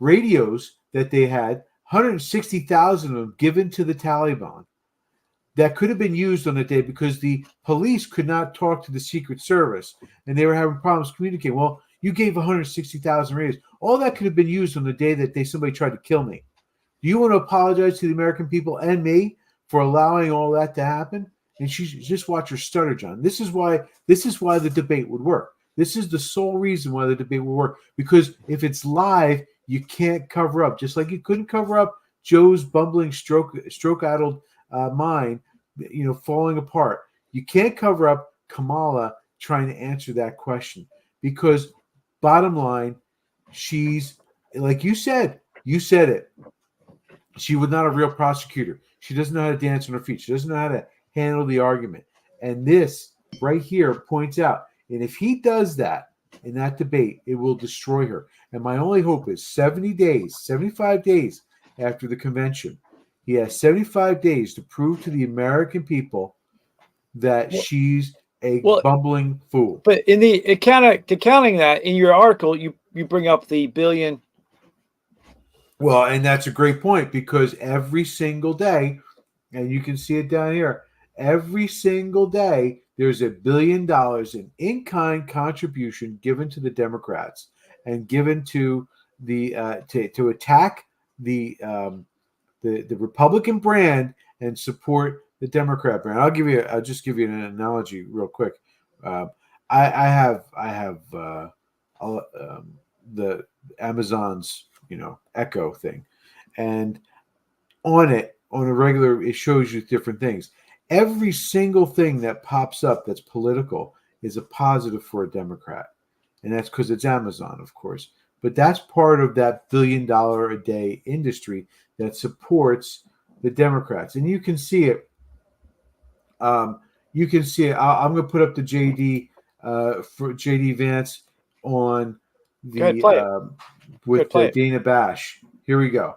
Speaker 16: radios that they had, 160,000 of them given to the Taliban, that could have been used on the day because the police could not talk to the Secret Service and they were having problems communicating. Well, you gave 160,000 radios. All that could have been used on the day that somebody tried to kill me. Do you want to apologize to the American people and me for allowing all that to happen? And just watch her stutter, John. This is why the debate would work. This is the sole reason why the debate will work. Because if it's live, you can't cover up. Just like you couldn't cover up Joe's bumbling stroke-addled mind, falling apart. You can't cover up Kamala trying to answer that question. Because bottom line, she's, like you said it. She was not a real prosecutor. She doesn't know how to dance on her feet. She doesn't know how to handle the argument. And this right here points out, and if he does that in that debate, it will destroy her. And my only hope is 75 days after the convention, he has 75 days to prove to the American people that she's a bumbling fool.
Speaker 17: But in the accounting that in your article, you bring up the billion.
Speaker 16: Well, and that's a great point, because every single day, and you can see it down here, every single day, there's $1 billion in-kind contribution given to the Democrats and given to the to attack the Republican brand and support the Democrat brand. I'll just give you an analogy real quick. I have the Amazon's Echo thing, and on a regular, it shows you different things. Every single thing that pops up that's political is a positive for a Democrat, and that's because it's Amazon, of course. But that's part of that $1 billion a day industry that supports the Democrats, and you can see it. You can see it. I'm going to put up the JD for JD Vance on the with Dana Bash. Here we go.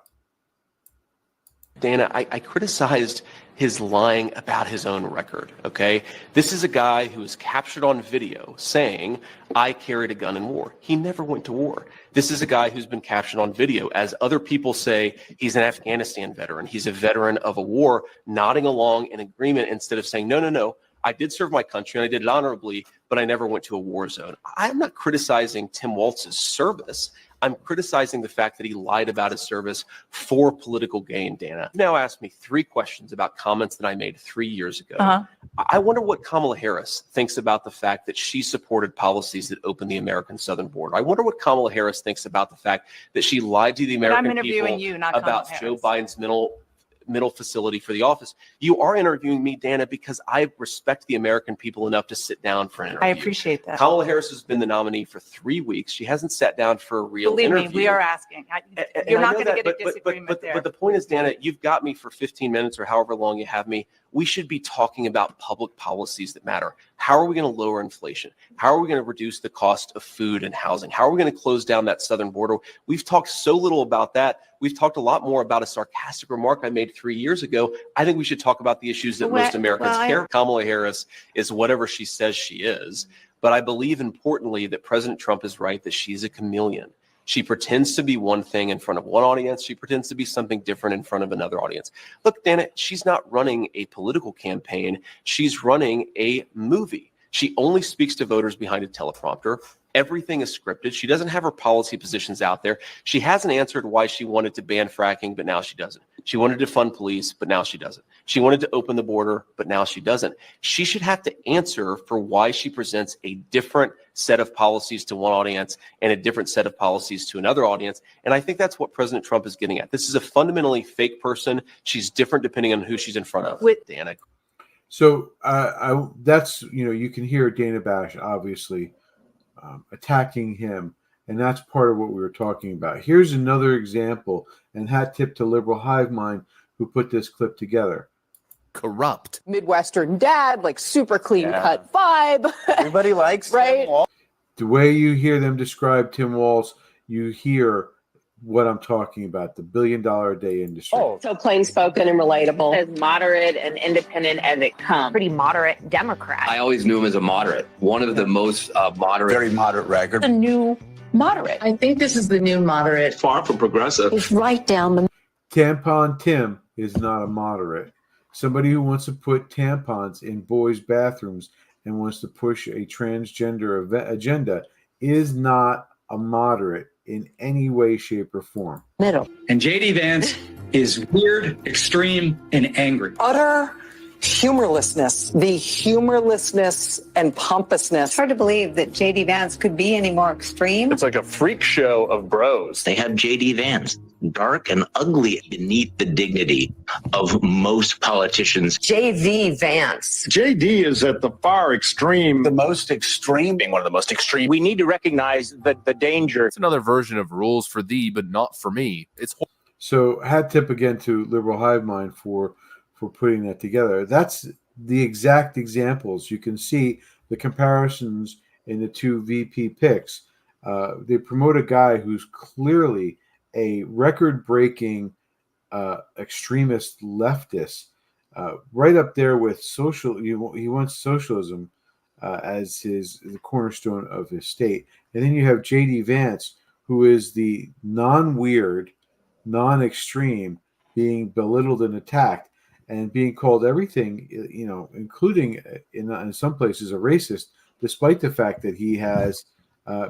Speaker 5: Dana, I criticized his lying about his own record, okay? This is a guy who was captured on video saying, I carried a gun in war. He never went to war. This is a guy who's been captured on video, as other people say he's an Afghanistan veteran. He's a veteran of a war, nodding along in agreement instead of saying, no, I did serve my country and I did it honorably, but I never went to a war zone. I'm not criticizing Tim Walz's service. I'm criticizing the fact that he lied about his service for political gain, Dana. You now asked me 3 questions about comments that I made 3 years ago. I wonder what Kamala Harris thinks about the fact that she supported policies that opened the American southern border. I wonder what Kamala Harris thinks about the fact that she lied to the American people about Joe Biden's middle facility for the office. You are interviewing me, Dana, because I respect the American people enough to sit down for an interview.
Speaker 1: I appreciate that.
Speaker 5: Kamala Harris has been the nominee for 3 weeks. She hasn't sat down for a real
Speaker 1: Believe
Speaker 5: interview.
Speaker 1: me, we are asking. You're not going to get a disagreement there.
Speaker 5: But the point is, Dana, you've got me for 15 minutes or however long you have me. We should be talking about public policies that matter. How are we going to lower inflation? How are we going to reduce the cost of food and housing? How are we going to close down that southern border? We've talked so little about that. We've talked a lot more about a sarcastic remark I made 3 years ago. I think we should talk about the issues that most Americans care. Kamala Harris is whatever she says she is. But I believe importantly that President Trump is right, that she's a chameleon. She pretends to be one thing in front of one audience. She pretends to be something different in front of another audience. Look, Dana, she's not running a political campaign. She's running a movie. She only speaks to voters behind a teleprompter. Everything is scripted. She doesn't have her policy positions out there. She hasn't answered why she wanted to ban fracking, but now she doesn't. She wanted to fund police, but now she doesn't. She wanted to open the border, but now she doesn't. She should have to answer for why she presents a different set of policies to one audience and a different set of policies to another audience. And I think that's what President Trump is getting at. This is a fundamentally fake person. She's different depending on who she's in front of. With Dana.
Speaker 16: So that's, you can hear Dana Bash obviously attacking him, and that's part of what we were talking about. Here's another example, and hat tip to Liberal Hive Mind who put this clip together.
Speaker 8: Corrupt.
Speaker 22: Midwestern dad, like super clean cut vibe.
Speaker 8: Everybody likes
Speaker 22: right?
Speaker 16: The way you hear them describe Tim Walz, you hear what I'm talking about, the $1 billion a day industry.
Speaker 21: Oh, so plain spoken and relatable. As moderate and independent as it comes.
Speaker 11: Pretty moderate Democrat.
Speaker 23: I always knew him as a moderate. One of the most moderate.
Speaker 8: Very moderate record.
Speaker 11: The new moderate.
Speaker 24: I think this is the new moderate.
Speaker 2: Far from progressive.
Speaker 11: It's right down the
Speaker 16: Tampon Tim is not a moderate. Somebody who wants to put tampons in boys' bathrooms and wants to push a transgender agenda is not a moderate in any way, shape, or form.
Speaker 11: middle.
Speaker 25: And J.D. Vance is weird, extreme, and angry.
Speaker 26: Utter humorlessness, the humorlessness and pompousness.
Speaker 27: It's hard to believe that J.D. Vance could be any more extreme.
Speaker 28: It's like a freak show of bros.
Speaker 29: They have J.D. Vance, dark and ugly beneath the dignity of most politicians.
Speaker 26: J.D. Vance.
Speaker 28: J.D. is at the far extreme.
Speaker 8: The most extreme.
Speaker 28: Being one of the most extreme. We need to recognize the danger.
Speaker 30: It's another version of rules for thee, but not for me. It's
Speaker 16: so hat tip again to Liberal Hive Mind for putting that together. That's the exact examples. You can see the comparisons in the two VP picks. They promote a guy who's clearly a record-breaking extremist leftist, right up there with social. He wants socialism as the cornerstone of his state. And then you have J.D. Vance, who is the non-weird, non-extreme, being belittled and attacked, and being called everything, including in some places a racist, despite the fact that he has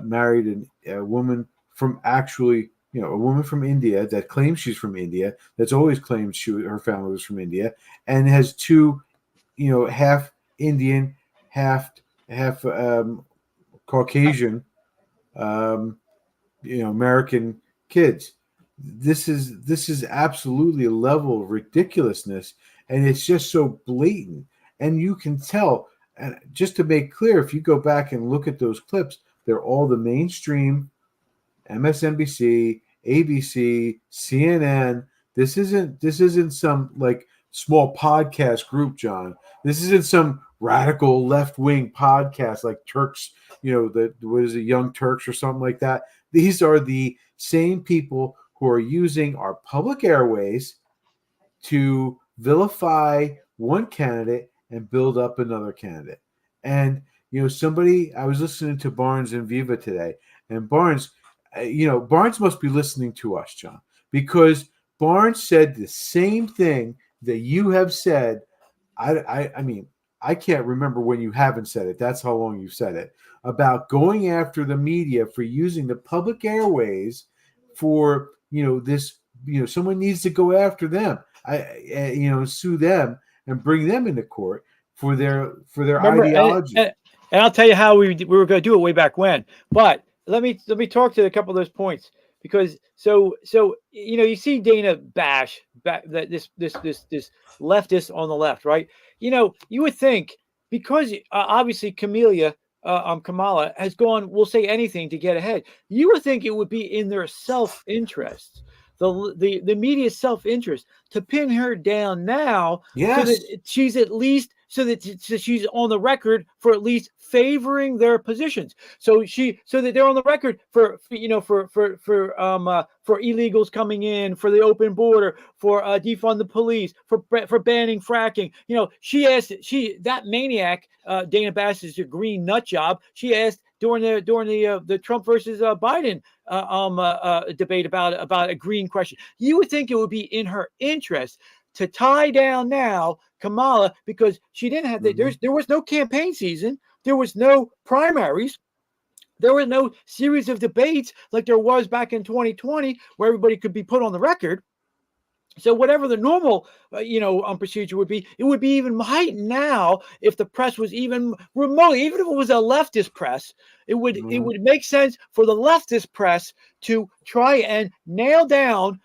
Speaker 16: married a woman from actually, a woman from India that claims she's from India, that's always claimed her family was from India, and has two, half Indian, half Caucasian, American kids. This is absolutely a level of ridiculousness, and it's just so blatant. And you can tell, and just to make clear, if you go back and look at those clips, they're all the mainstream MSNBC, ABC, CNN. This isn't some like small podcast group, John. This isn't some radical left-wing podcast like Turks, Young Turks or something like that. These are the same people who are using our public airways to vilify one candidate and build up another candidate. And, I was listening to Barnes and Viva today, and Barnes must be listening to us, John, because Barnes said the same thing that you have said. I mean, I can't remember when you haven't said it. That's how long you've said it, about going after the media for using the public airways for, someone needs to go after them, sue them and bring them into court for their ideology.
Speaker 17: And I'll tell you how we were going to do it way back when. But let me talk to a couple of those points, because you see Dana bash this leftist on the left, right? You would think because obviously Kamala has gone, will say anything to get ahead. You would think it would be in their self-interest, the media's self-interest, to pin her down now, so that she's at least so she's on the record for at least favoring their positions. So that they're on the record for illegals coming in, for the open border, for defund the police, for banning fracking. That maniac Dana Bash is a green nut job. She asked during the Trump versus Biden debate about a green question. You would think it would be in her interest to tie down now Kamala, because she didn't have there was no campaign season, there was no primaries, there was no series of debates like there was back in 2020 where everybody could be put on the record. So whatever the normal, procedure would be, it would be even heightened now if the press was even remotely, even if it was a leftist press, it would make sense for the leftist press to try and nail down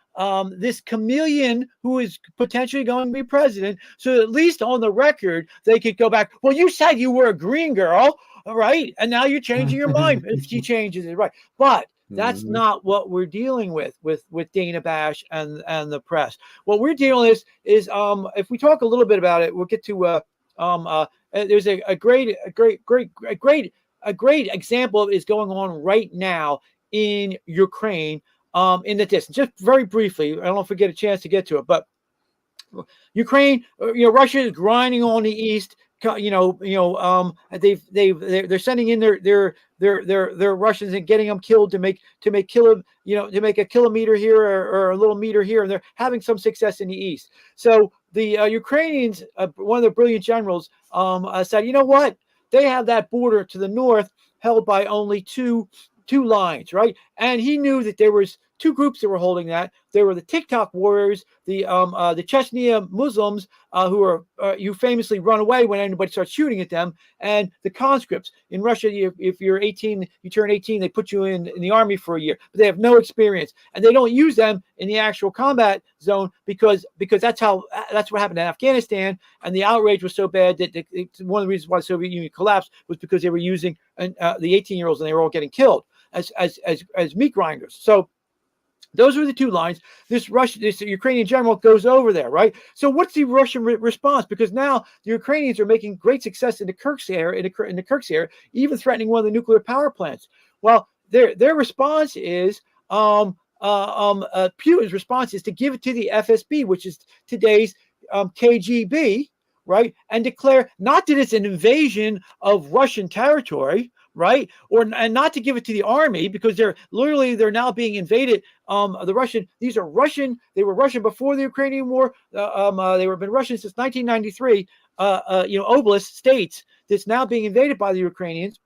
Speaker 17: this chameleon who is potentially going to be president. So at least on the record, they could go back. Well, you said you were a green girl, all right, and now you're changing your mind if she changes it, right? But that's not what we're dealing with Dana Bash and the press. What we're dealing with is if we talk a little bit about it, we'll get to there's a great example is going on right now in Ukraine, in the distance. Just very briefly, I don't know if we get a chance to get to it, but Ukraine, Russia is grinding on the east. They're sending in their Russians and getting them killed to make a kilometer here or a little meter here, and they're having some success in the east. So the Ukrainians, one of the brilliant generals, said, you know what? They have that border to the north held by only two lines, right? And he knew that there was two groups that were holding that. There were the TikTok warriors, the Chechnya Muslims who famously run away when anybody starts shooting at them, and the conscripts. In Russia, if you're 18, you turn 18, they put you in the army for a year, but they have no experience, and they don't use them in the actual combat zone because that's what happened in Afghanistan, and the outrage was so bad that one of the reasons why the Soviet Union collapsed was because they were using the 18-year-olds and they were all getting killed as meat grinders. So those are the two lines. This Ukrainian general goes over there, right? So what's the Russian response? Because now the Ukrainians are making great success in the Kursk area, even threatening one of the nuclear power plants. Well, their response is Putin's response is to give it to the FSB, which is today's KGB, right? And declare not that it's an invasion of Russian territory, right? And not to give it to the army, because they're now being invaded. These are Russian. They were Russian before the Ukrainian war. They have been Russian since 1993. Oblast states that's now being invaded by the Ukrainians.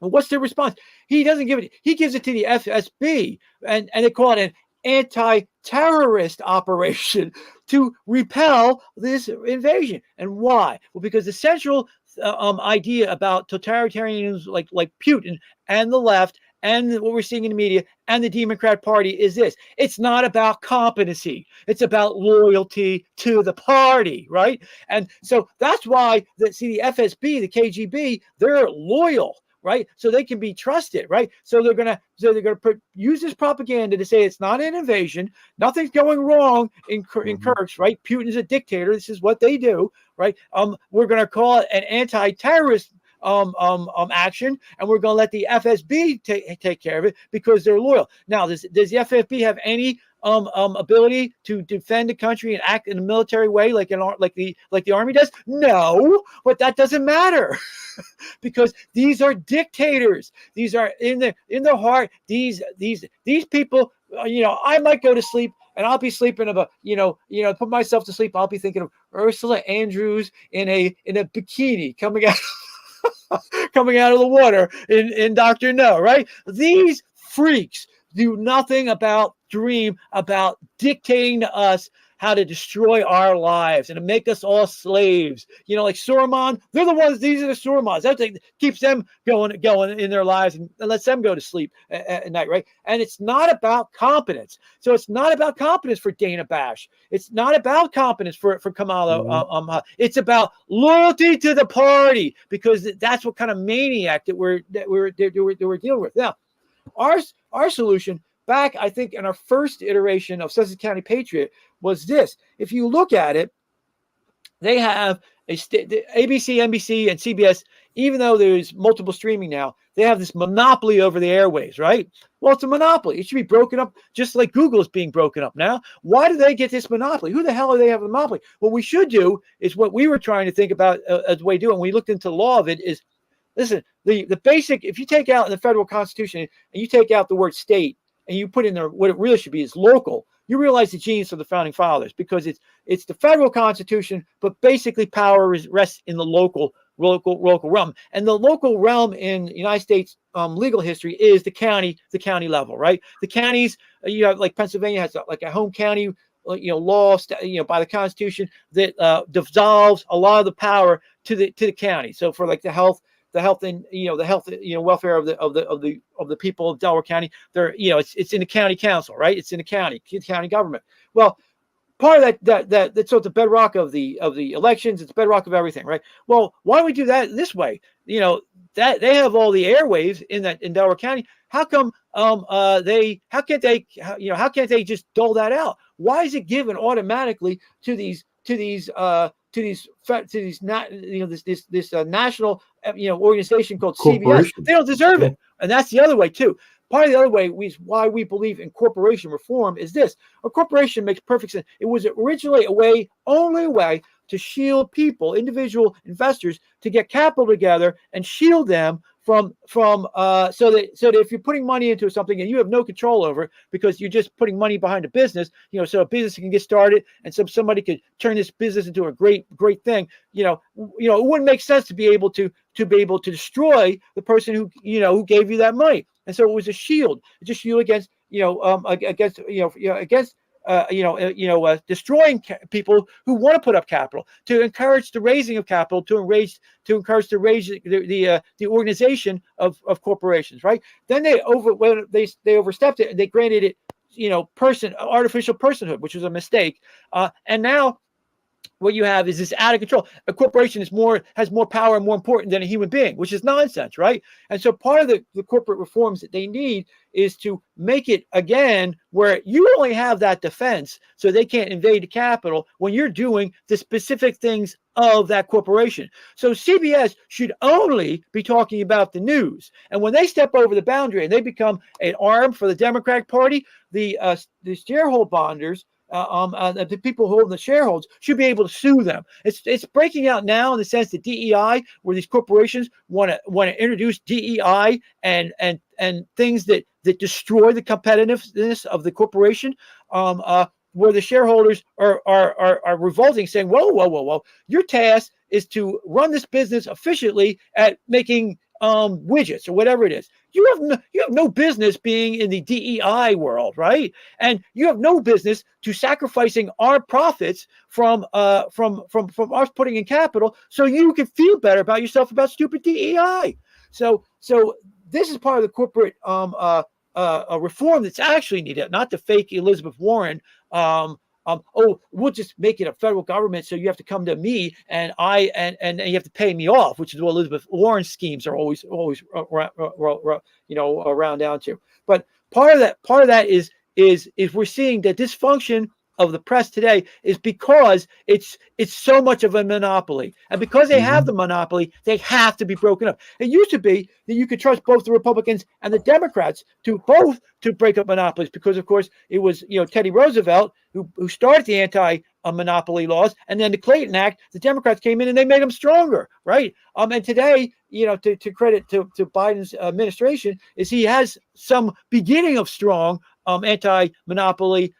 Speaker 17: Well, what's their response? He doesn't give it. He gives it to the FSB, and they call it an anti-terrorist operation to repel this invasion. And why? Well, because the central idea about totalitarians like Putin and the left and what we're seeing in the media and the Democrat Party is this: it's not about competency, it's about loyalty to the party, right? And so that's why the FSB, the KGB, they're loyal, right? So they can be trusted, right? So they're gonna use this propaganda to say it's not an invasion, nothing's going wrong in Kursk, right? Putin's a dictator. This is what they do, right? We're gonna call it an anti-terrorist action, and we're gonna let the FSB take care of it because they're loyal. Now, does the FSB have any ability to defend the country and act in a military way like the army does? No, but that doesn't matter because these are dictators. These are in their heart. These people. I might go to sleep and I'll be sleeping put myself to sleep. I'll be thinking of Ursula Andrews in a bikini coming out of the water in Dr. No, right? These freaks do nothing about dream about dictating to us how to destroy our lives and to make us all slaves. You know, like Saruman, they're the ones, these are the Surumans. That keeps them going in their lives and lets them go to sleep at night, right? And it's not about competence. So it's not about competence for Dana Bash. It's not about competence for Kamala. It's about loyalty to the party, because that's what kind of maniac that we're dealing with. Now, our solution back, I think, in our first iteration of Sussex County Patriot was this. If you look at it, they have the ABC, NBC, and CBS. Even though there's multiple streaming now, they have this monopoly over the airways, right? Well, it's a monopoly. It should be broken up just like Google is being broken up now. Why do they get this monopoly? Who the hell are they have a monopoly? What we should do is what we were trying to think about as the way to do it. And we looked into the law of it is, listen, the basic, if you take out in the federal constitution and you take out the word state and you put in there what it really should be is local, you realize the genius of the founding fathers, because it's the federal constitution, but basically power rests in the local realm. And the local realm in the United States legal history is the county level, right? The counties, you have, like Pennsylvania has like a home county, law, by the Constitution that devolves a lot of the power to the county. So for like the health and welfare of the people of Delaware County, it's in the county council, right? It's in the county government. Well, part of that's sort of the bedrock of the elections. It's the bedrock of everything, right? Well, why don't we do that this way? That they have all the airwaves in Delaware County. How come how can't they just dole that out? Why is it given automatically to these national organization called CBS? They don't deserve it, and that's the other way too. Part of the other way why we believe in corporation reform is this: a corporation makes perfect sense. It was originally only a way to shield people, individual investors, to get capital together and shield them from so that if you're putting money into something and you have no control over it because you're just putting money behind a business, so a business can get started and somebody could turn this business into a great thing. It wouldn't make sense to be able to destroy the person who gave you that money. And so it was a shield. It's a shield against destroying people who want to put up capital, to encourage the raising of capital, to encourage the raise the organization of corporations, right? Then they overstepped it and they granted it artificial personhood, which was a mistake. And now what you have is this out of control. A corporation has more power and more important than a human being, which is nonsense, right? And so part of the corporate reforms that they need is to make it again where you only have that defense, so they can't invade the capital when you're doing the specific things of that corporation. So CBS should only be talking about the news. And when they step over the boundary and they become an arm for the Democratic Party, the shareholders, the people who hold the shareholders should be able to sue them. It's breaking out now in the sense that DEI, where these corporations want to introduce DEI and things that destroy the competitiveness of the corporation, where the shareholders are revolting, saying, whoa, your task is to run this business efficiently at making widgets or whatever it is. You have no business being in the DEI world, right? And you have no business to sacrificing our profits from us putting in capital so you can feel better about yourself about stupid DEI. So this is part of the corporate reform that's actually needed, not the fake Elizabeth Warren. We'll just make it a federal government, so you have to come to me and you have to pay me off, which is what Elizabeth Warren's schemes are always around down to. But part of that is we're seeing that dysfunction of the press today is because it's so much of a monopoly, and because they have the monopoly, they have to be broken up. It used to be that you could trust both the Republicans and the Democrats to break up monopolies, because of course it was Teddy Roosevelt who started the anti-monopoly laws, and then the Clayton Act, the Democrats came in and they made them stronger, right? And today, to credit to Biden's administration, is he has some beginning of strong anti-monopoly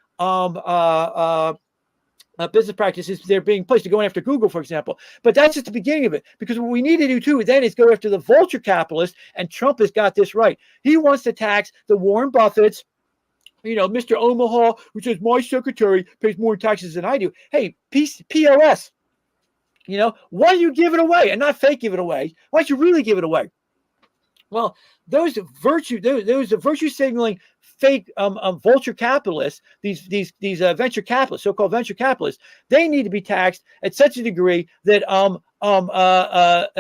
Speaker 17: business practices that are being placed, to going after Google, for example. But that's just the beginning of it, because what we need to do too then is go after the vulture capitalists, and Trump has got this right. He wants to tax the Warren Buffetts, Mr. Omaha, who says my secretary pays more taxes than I do. Hey, POS. Why do you give it away and not fake give it away? Why don't you really give it away? Well, those virtue signaling fake vulture capitalists, these venture capitalists, so-called venture capitalists, they need to be taxed at such a degree that that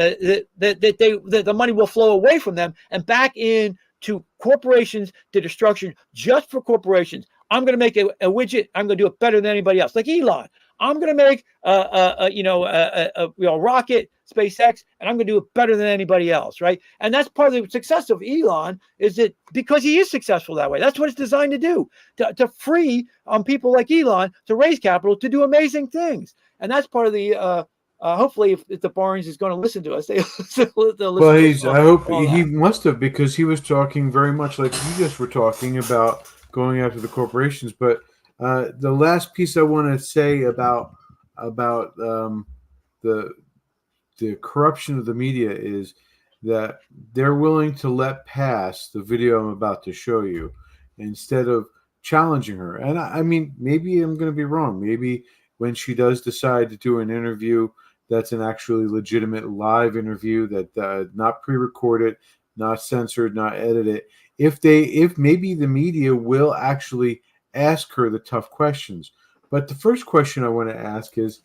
Speaker 17: the money will flow away from them and back in to corporations, to destruction just for corporations. I'm going to make a widget. I'm going to do it better than anybody else, like Elon. I'm going to make a rocket, SpaceX, and I'm going to do it better than anybody else, right? And that's part of the success of Elon, is that because he is successful that way. That's what it's designed to do, to free people like Elon to raise capital to do amazing things. And that's part of the hopefully, if the Barnes is going to listen to us, they'll listen.
Speaker 16: I hope he must have, because he was talking very much like you just were talking about going after the corporations. But the last piece I want to say about the corruption of the media is that they're willing to let pass the video I'm about to show you instead of challenging her. And I mean, maybe I'm going to be wrong. Maybe when she does decide to do an interview that's an actually legitimate live interview, that not pre-recorded, not censored, not edited, if maybe the media will actually ask her the tough questions. But the first question I want to ask is,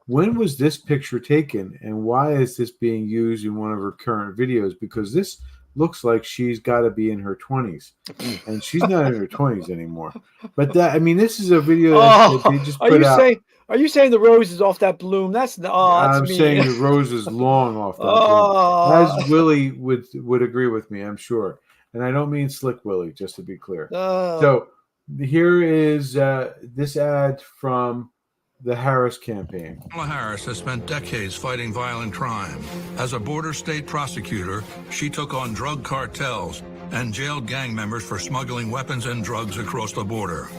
Speaker 16: when was this picture taken, and why is this being used in one of her current videos? Because this looks like she's got to be in her 20s, and she's not in her 20s anymore. But this is a video that they just put out.
Speaker 17: Are you saying the rose is off that bloom?
Speaker 16: I'm saying the rose is long off that bloom. As Willie would agree with me, I'm sure. And I don't mean Slick Willie, just to be clear. So here is this ad from the Harris campaign.
Speaker 3: Kamala Harris has spent decades fighting violent crime. As a border state prosecutor, she took on drug cartels and jailed gang members for smuggling weapons and drugs across the border.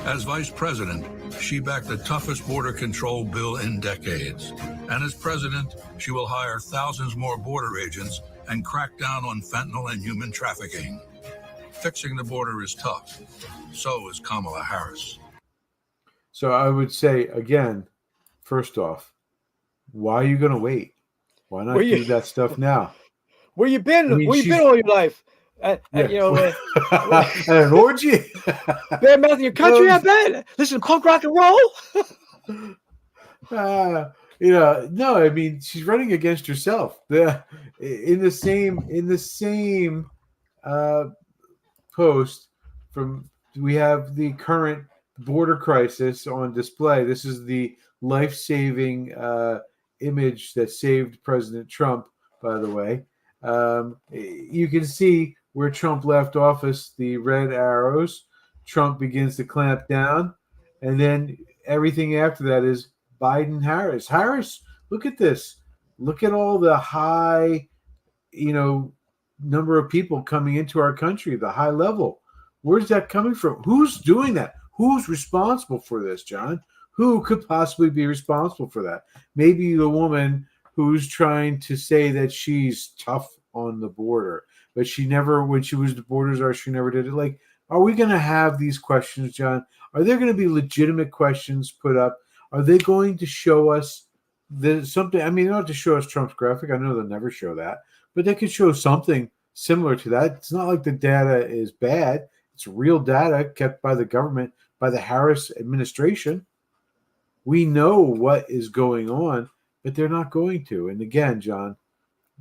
Speaker 3: As vice president, she backed the toughest border control bill in decades. And as president, she will hire thousands more border agents and crack down on fentanyl and human trafficking. Fixing the border is tough. So is Kamala Harris.
Speaker 16: So I would say, again, first off, why are you going to wait? Why not do that stuff now?
Speaker 17: Where you been? Where you been all your life? At
Speaker 16: an orgy?
Speaker 17: Bad mouth in your country, I bet. Listen to punk rock and roll?
Speaker 16: No, I mean, she's running against herself. In the same post, we have the current border crisis on display. This is the life-saving image that saved President Trump, by the way. You can see where Trump left office, the red arrows. Trump begins to clamp down, and then everything after that is Biden-Harris. Harris, look at this. Look at all the high, number of people coming into our country, the high level. Where's that coming from? Who's doing that? Who's responsible for this, John? Who could possibly be responsible for that? Maybe the woman who's trying to say that she's tough on the border, but she never, when she was the border czar, she never did it. Like, are we going to have these questions, John? Are there going to be legitimate questions put up? Are they going to show us something? I mean, they don't have to show us Trump's graphic. I know they'll never show that, but they could show something similar to that. It's not like the data is bad. It's real data kept by the government, by the Harris administration. We know what is going on, but they're not going to. And again, John,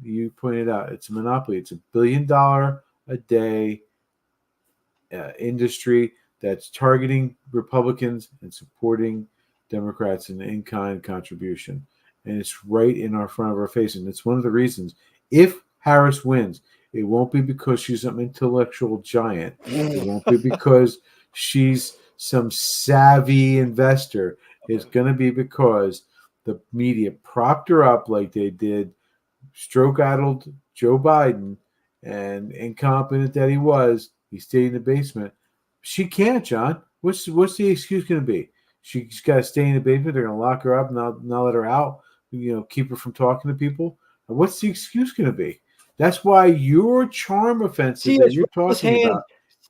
Speaker 16: you pointed out, it's a monopoly. It's $1 billion a day industry that's targeting Republicans and supporting Democrats in in-kind contribution. And it's right in our front of our face. And it's one of the reasons, if Harris wins, it won't be because she's some intellectual giant. It won't be because she's some savvy investor. It's going to be because the media propped her up like they did stroke-addled Joe Biden, and incompetent that he was. He stayed in the basement. She can't, John. What's the excuse going to be? She's got to stay in the basement. They're going to lock her up, not let her out, keep her from talking to people. And what's the excuse going to be? That's why your charm offensive that you're talking about.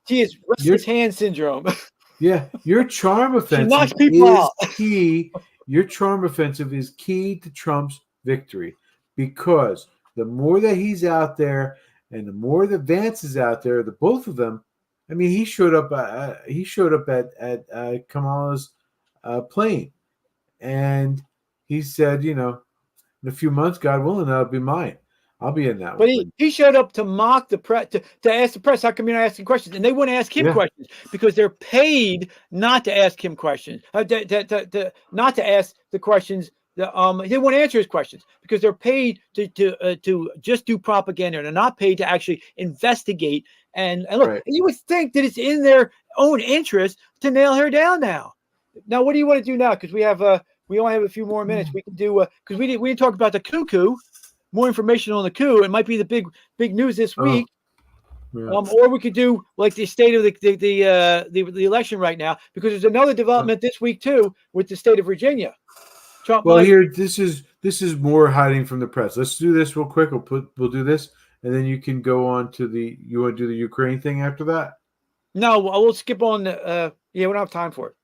Speaker 17: She is restless hand syndrome.
Speaker 16: Yeah, your charm offensive
Speaker 17: knocks people
Speaker 16: is
Speaker 17: out.
Speaker 16: key. Your charm offensive is key to Trump's victory, because the more that he's out there and the more that Vance is out there, the both of them. I mean, he showed up. He showed up at Kamala's plane, and he said, in a few months, God willing, that'll be mine. I'll be in that
Speaker 17: But
Speaker 16: one.
Speaker 17: he showed up to mock the press, to ask the press, how come you're not asking questions? And they wouldn't ask him questions because they're paid not to ask him questions, not to ask the questions. They won't answer his questions because they're paid to just do propaganda. They're not paid to actually investigate. And look, you would think that it's in their own interest to nail her down now. Now, what do you want to do now? Because we only have a few more minutes. We can do because we didn't talk about the cuckoo. More information on the coup. It might be the big news this week. Or we could do like the state of the election right now, because there's another development this week too with the state of Virginia. Trump
Speaker 16: Here, this is more hiding from the press. Let's do this real quick. We'll do this, and then you can go on to you want to do the Ukraine thing after that?
Speaker 17: No, we'll skip on. We don't have time for it.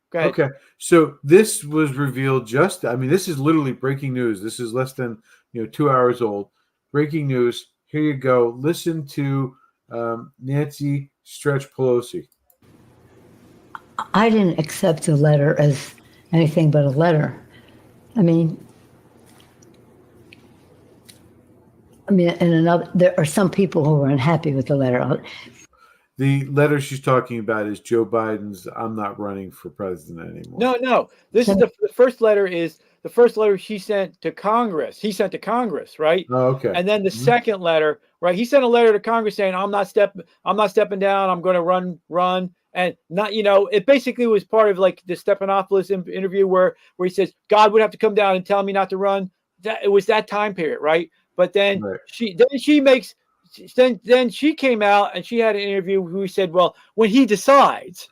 Speaker 17: Go ahead.
Speaker 16: Okay, so this was revealed this is literally breaking news. This is less than 2 hours old. Breaking news. Here you go. Listen to Nancy Stretch Pelosi.
Speaker 4: I didn't accept the letter as anything but a letter. I mean, there are some people who are unhappy with the letter.
Speaker 16: The letter she's talking about is Joe Biden's "I'm not running for president anymore."
Speaker 17: No. This is the first letter. Is the first letter she sent to Congress. He sent to Congress, right?
Speaker 16: Oh, okay.
Speaker 17: And then the second letter, right? He sent a letter to Congress saying, "I'm not stepping down. I'm going to run." And not, it basically was part of like the Stephanopoulos interview where he says God would have to come down and tell me not to run. It was that time period, right? But then she came out and she had an interview who said, well, when he decides.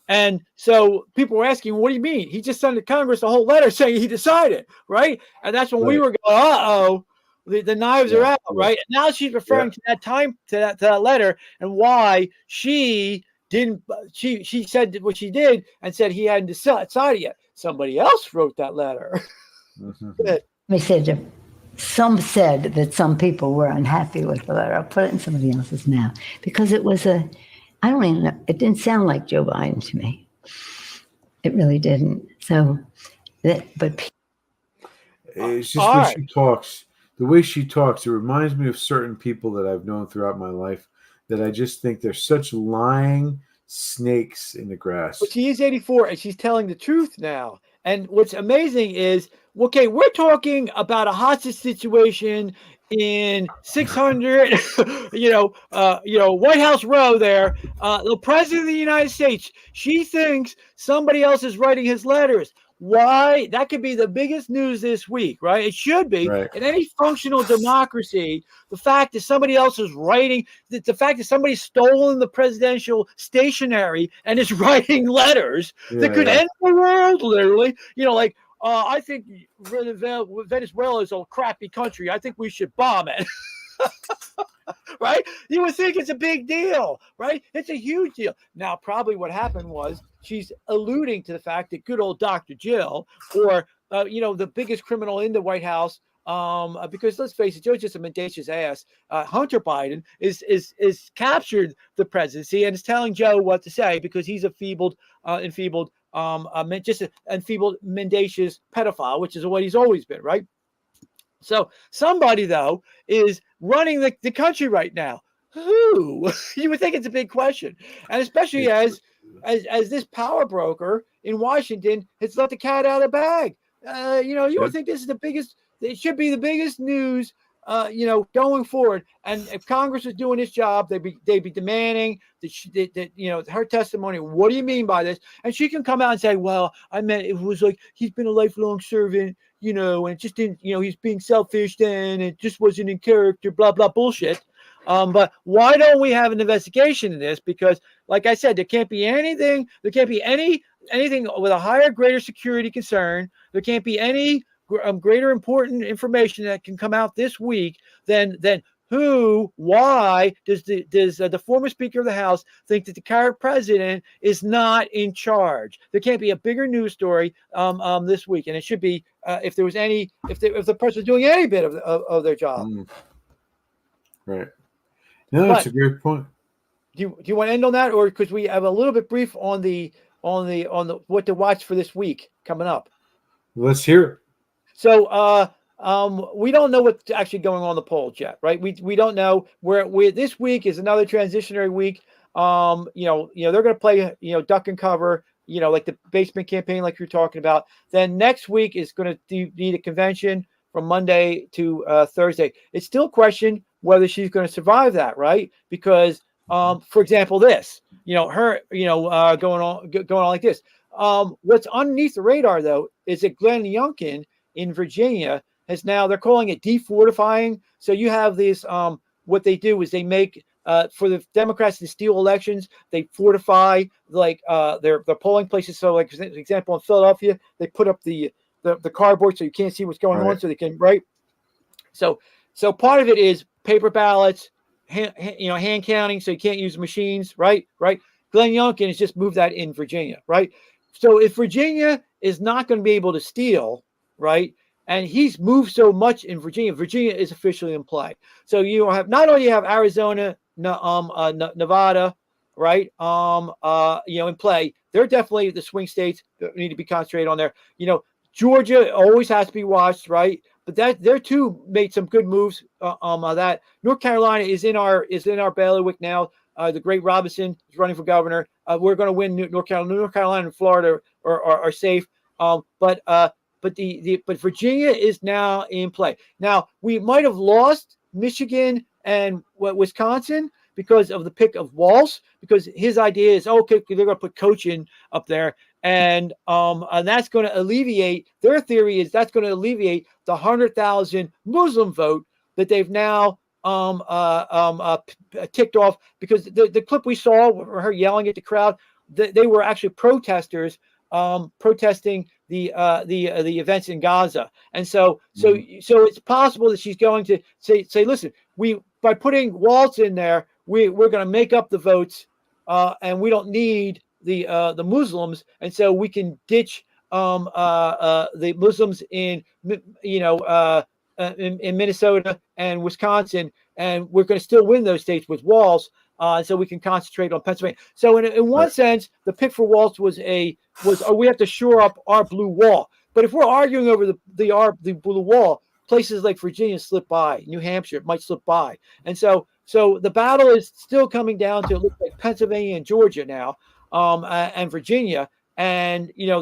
Speaker 17: And so people were asking, what do you mean? He just sent to Congress a whole letter saying he decided, right? And that's when we were going, uh-oh, the knives are out, right? And now she's referring to that time, to that letter, and why she didn't, she said what she did and said he hadn't decided yet. Somebody else wrote that letter.
Speaker 4: Let me say, some said that some people were unhappy with the letter. I'll put it in somebody else's mouth because it was I don't even know. It didn't sound like Joe Biden to me. It really didn't. So, but
Speaker 16: it's just the way she talks. The way she talks, it reminds me of certain people that I've known throughout my life that I just think they're such lying snakes in the grass.
Speaker 17: But she is 84 and she's telling the truth now. And what's amazing is, okay, we're talking about a hostage situation in 600, White House Row there. The president of the United States, she thinks somebody else is writing his letters. Why? That could be the biggest news this week, right? It should be. Right. In any functional democracy, the fact that somebody else is writing, the fact that somebody's stolen the presidential stationery and is writing letters that could end the world, literally. I think Venezuela is a crappy country. I think we should bomb it. Right? You would think it's a big deal, right? It's a huge deal. Now, probably what happened was she's alluding to the fact that good old Dr. Jill, or, the biggest criminal in the White House, because let's face it, Joe's just a mendacious ass. Hunter Biden is captured the presidency and is telling Joe what to say because he's a enfeebled, mendacious pedophile, which is what he's always been, right? So somebody, though, is running the country right now. Who? You would think it's a big question. And especially as this power broker in Washington has let the cat out of the bag. You would think this is the biggest, it should be the biggest news, going forward. And if Congress was doing its job, they'd be demanding that her testimony. What do you mean by this? And she can come out and say, well, I meant it was like he's been a lifelong servant, and it just didn't, he's being selfish then, it just wasn't in character, blah, blah, bullshit. But why don't we have an investigation in this? Because, like I said, there can't be anything with a higher, greater security concern. There can't be any greater important information that can come out this week than Why does the former Speaker of the House think that the current president is not in charge? There can't be a bigger news story this week, and it should be if the person is doing any bit of their job.
Speaker 16: Right. No, that's a great point.
Speaker 17: Do you want to end on that, or because we have a little bit brief on the what to watch for this week coming up?
Speaker 16: Let's hear it.
Speaker 17: So we don't know what's actually going on in the polls yet, right? We don't know where this week is another transitionary week. They're going to play, duck and cover, like the basement campaign, like you're talking about. Then next week is going to be the convention from Monday to Thursday. It's still a question whether she's going to survive that, right? Because, for example, this, her, going on like this. What's underneath the radar, though, is that Glenn Youngkin in Virginia they're calling it defortifying. So you have this, what they do is they make, for the Democrats to steal elections, they fortify their polling places. So like, for example, in Philadelphia, they put up the cardboard so you can't see what's going on, so they can, right? So part of it is paper ballots, hand counting, so you can't use machines, right? Glenn Youngkin has just moved that in Virginia, right? So if Virginia is not going to be able to steal, right? And he's moved so much in Virginia. Virginia is officially in play. So you have not only have Arizona, Nevada, right? In play. They're definitely the swing states that need to be concentrated on there. Georgia always has to be watched, right? But they're too made some good moves on that. North Carolina is in our bailiwick now. The great Robinson is running for governor. We're going to win North Carolina. North Carolina and Florida are safe. But Virginia is now in play. Now, we might have lost Michigan and Wisconsin because of the pick of Walz, because his idea is, okay, they're going to put Cochin up there. And that's going to alleviate, their theory is that's going to alleviate the 100,000 Muslim vote that they've now ticked off, because the clip we saw, her yelling at the crowd, they were actually protesters protesting the events in Gaza. And so it's possible that she's going to say, listen, by putting Walz in there, we're going to make up the votes, and we don't need the Muslims, and so we can ditch the Muslims in Minnesota and Wisconsin, and we're going to still win those states with Walz. So we can concentrate on Pennsylvania. So in one sense, the pick for Walz was we have to shore up our blue wall. But if we're arguing over the blue wall, places like Virginia slip by, New Hampshire might slip by, and so the battle is still coming down to, it looks like, Pennsylvania and Georgia now, and Virginia, and the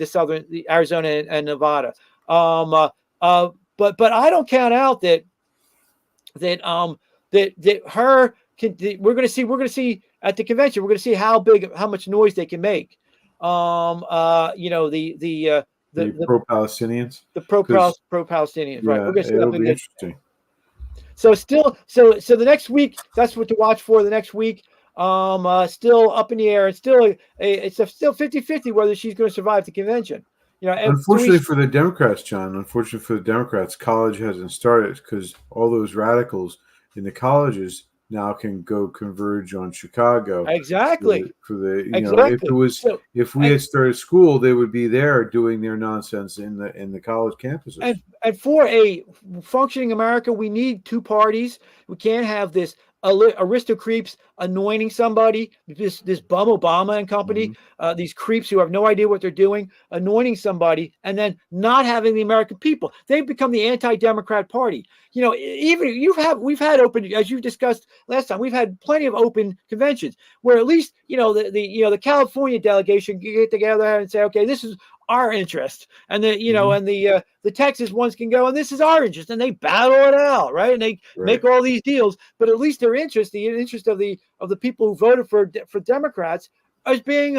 Speaker 17: southern, the Arizona and Nevada. But I don't count out that her we're going to see at the convention, we're going to see how much noise they can make. The
Speaker 16: pro-Palestinians,
Speaker 17: the pro-Palestinians, right? We're going to see
Speaker 16: it'll be interesting.
Speaker 17: So the next week, that's what to watch for. The next week, still up in the air. It's still 50-50 whether she's going to survive the convention.
Speaker 16: Unfortunately for the Democrats, John. College hasn't started because all those radicals in the colleges now can go converge on Chicago.
Speaker 17: Exactly.
Speaker 16: If we had started school, they would be there doing their nonsense in the college campuses.
Speaker 17: And for a functioning America, we need two parties. We can't have this aristocreeps anointing somebody, this bum Obama and company, these creeps who have no idea what they're doing, anointing somebody, and then not having the American people. They've become the anti-Democrat party. Even we've had open, as you discussed last time, we've had plenty of open conventions where at least the California delegation can get together and say, okay, this is our interest, and the Texas ones can go, and this is our interest, and they battle it out, right? And they make all these deals, but at least their interest, the interest of the people who voted for Democrats, is being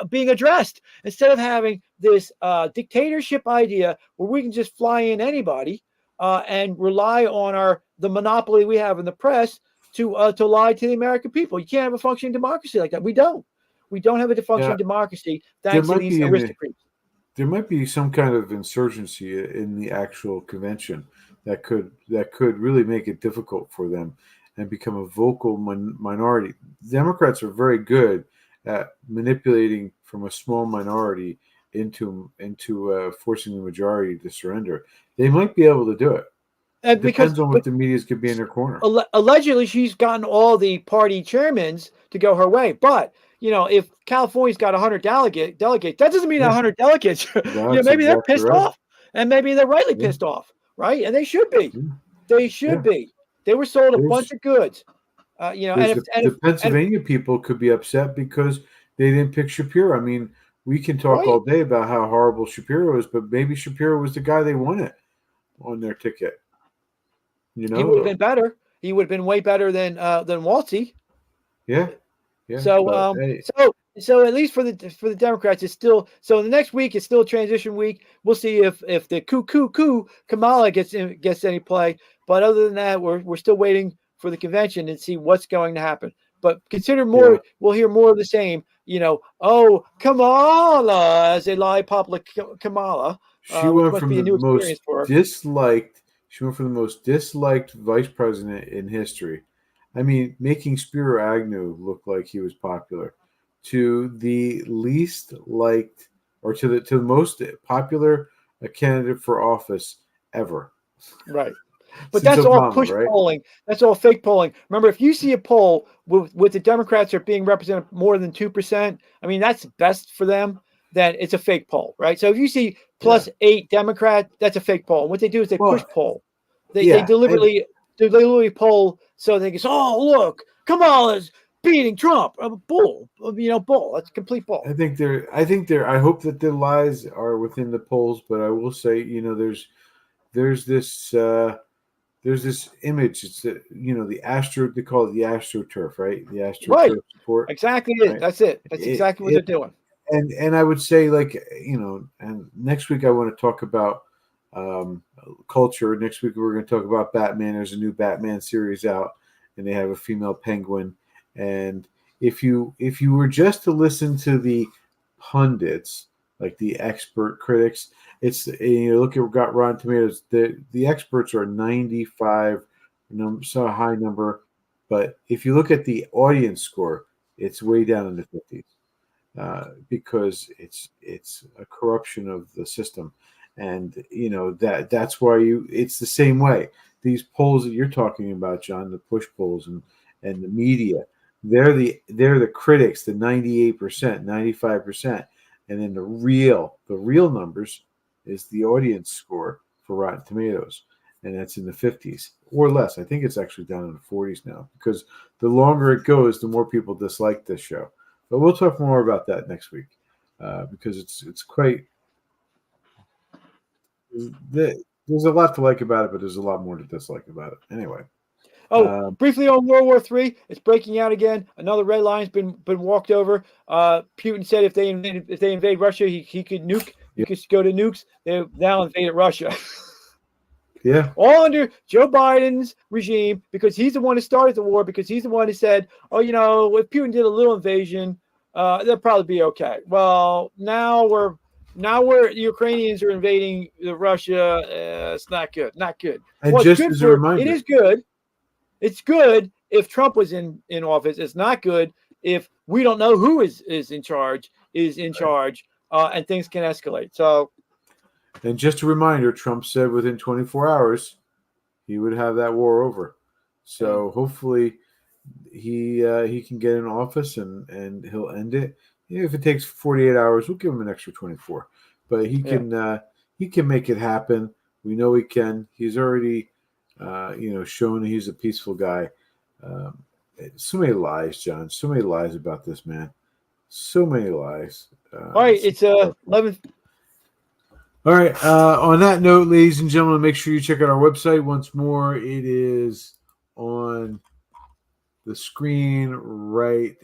Speaker 17: being addressed, instead of having this dictatorship idea where we can just fly in anybody and rely on the monopoly we have in the press to lie to the American people. You can't have a functioning democracy like that. We don't have a functioning democracy thanks to these aristocrats.
Speaker 16: there might be some kind of insurgency in the actual convention that could really make it difficult for them and become a vocal minority. Democrats are very good at manipulating from a small minority into forcing the majority to surrender. They might be able to do it. It depends on what the media's could be in their corner.
Speaker 17: Allegedly, she's gotten all the party chairmen to go her way. But, if California's got 100 delegates, that doesn't mean 100 delegates. Maybe they're pissed off. And maybe they're rightly pissed off, right? And they should be. They should be. They were sold a bunch of goods.
Speaker 16: The Pennsylvania people could be upset because they didn't pick Shapiro. I mean, we can talk all day about how horrible Shapiro is, but maybe Shapiro was the guy they wanted on their ticket. He
Speaker 17: would have been better. He would have been way better than Waltzy.
Speaker 16: Yeah.
Speaker 17: So so at least for the Democrats, it's still the next week is still a transition week. We'll see if the Kamala gets any play. But other than that, we're still waiting for the convention and see what's going to happen. But consider more. Yeah. We'll hear more of the same. Oh, Kamala as a lollipop like Kamala.
Speaker 16: She went from the most disliked. She went from the most disliked vice president in history. I mean, making Spiro Agnew look like he was popular, to the least liked, or to the most popular candidate for office ever.
Speaker 17: Right. But that's Obama, all push polling. That's all fake polling. Remember, if you see a poll with the Democrats are being represented more than 2%, I mean, that's best for them, then it's a fake poll, right? So if you see plus 8 Democrat, that's a fake poll. And what they do is they push poll. They deliberately poll so they can say, oh, look, Kamala's beating Trump. Bull. Bull. That's complete bull.
Speaker 16: I hope that the lies are within the polls, but I will say, there's this image. It's the Astro. They call it the AstroTurf, right? The AstroTurf support.
Speaker 17: Exactly. Right? That's it. That's exactly what they're doing.
Speaker 16: And I would say, and next week I want to talk about culture. Next week we're going to talk about Batman. There's a new Batman series out, and they have a female Penguin. And if you were just to listen to the pundits, like the expert critics, look at Rotten Tomatoes. The experts are 95, so a high number. But if you look at the audience score, it's way down in the 50s because it's a corruption of the system. And that's why it's the same way. These polls that you're talking about, John, the push polls and the media, they're the critics, the 98%, 95%, and then the real numbers is the audience score for Rotten Tomatoes, and that's in the 50s or less. I think it's actually down in the 40s now, because the longer it goes, the more people dislike this show. But we'll talk more about that next week because it's quite. There's a lot to like about it, but there's a lot more to dislike about it. Anyway.
Speaker 17: Briefly on World War III, it's breaking out again. Another red line's been walked over. Putin said if they invade Russia, he could nuke. He could go to nukes. They've now invaded Russia.
Speaker 16: Yeah.
Speaker 17: All under Joe Biden's regime, because he's the one who started the war, because he's the one who said, if Putin did a little invasion, they'll probably be okay. Well, now the Ukrainians are invading Russia. It's not good. Not good.
Speaker 16: And just as a reminder,
Speaker 17: it is good. It's good if Trump was in office. It's not good if we don't know who is in charge, and things can escalate. So,
Speaker 16: and just a reminder, Trump said within 24 hours he would have that war over. So hopefully he can get in office and he'll end it. If it takes 48 hours, we'll give him an extra 24. But he can make it happen. We know he can. He's already shown he's a peaceful guy. So many lies, John. So many lies about this man. So many lies.
Speaker 17: All right, it's 11.
Speaker 16: All right. On that note, ladies and gentlemen, make sure you check out our website once more. It is on the screen right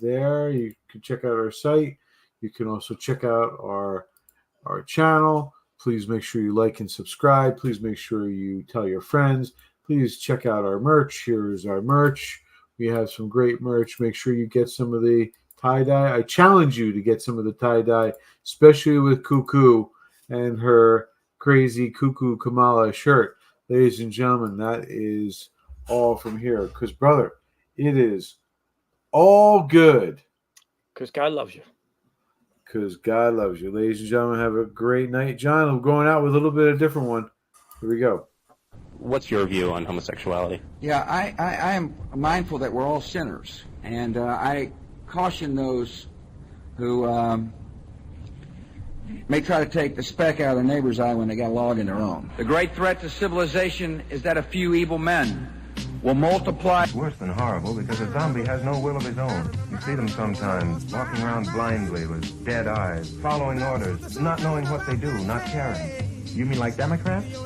Speaker 16: there. You can check out our site. You can also check out our channel. Please make sure you like and subscribe. Please make sure you tell your friends. Please check out our merch. Here is our merch. We have some great merch. Make sure you get some of the tie-dye. I challenge you to get some of the tie-dye, especially with Cuckoo and her crazy Cuckoo Kamala shirt. Ladies and gentlemen, that is all from here. Because, brother, it is all good.
Speaker 17: Because God loves you.
Speaker 16: Because God loves you. Ladies and gentlemen, have a great night. John, I'm going out with a little bit of a different one. Here we go.
Speaker 6: What's your view on homosexuality?
Speaker 7: Yeah, I am mindful that we're all sinners. And I caution those who may try to take the speck out of their neighbor's eye when they got a log in their own. The great threat to civilization is that a few evil men will multiply.
Speaker 9: It's worse than horrible because a zombie has no will of his own. You see them sometimes walking around blindly with dead eyes, following orders, not knowing what they do, not caring. You mean like Democrats?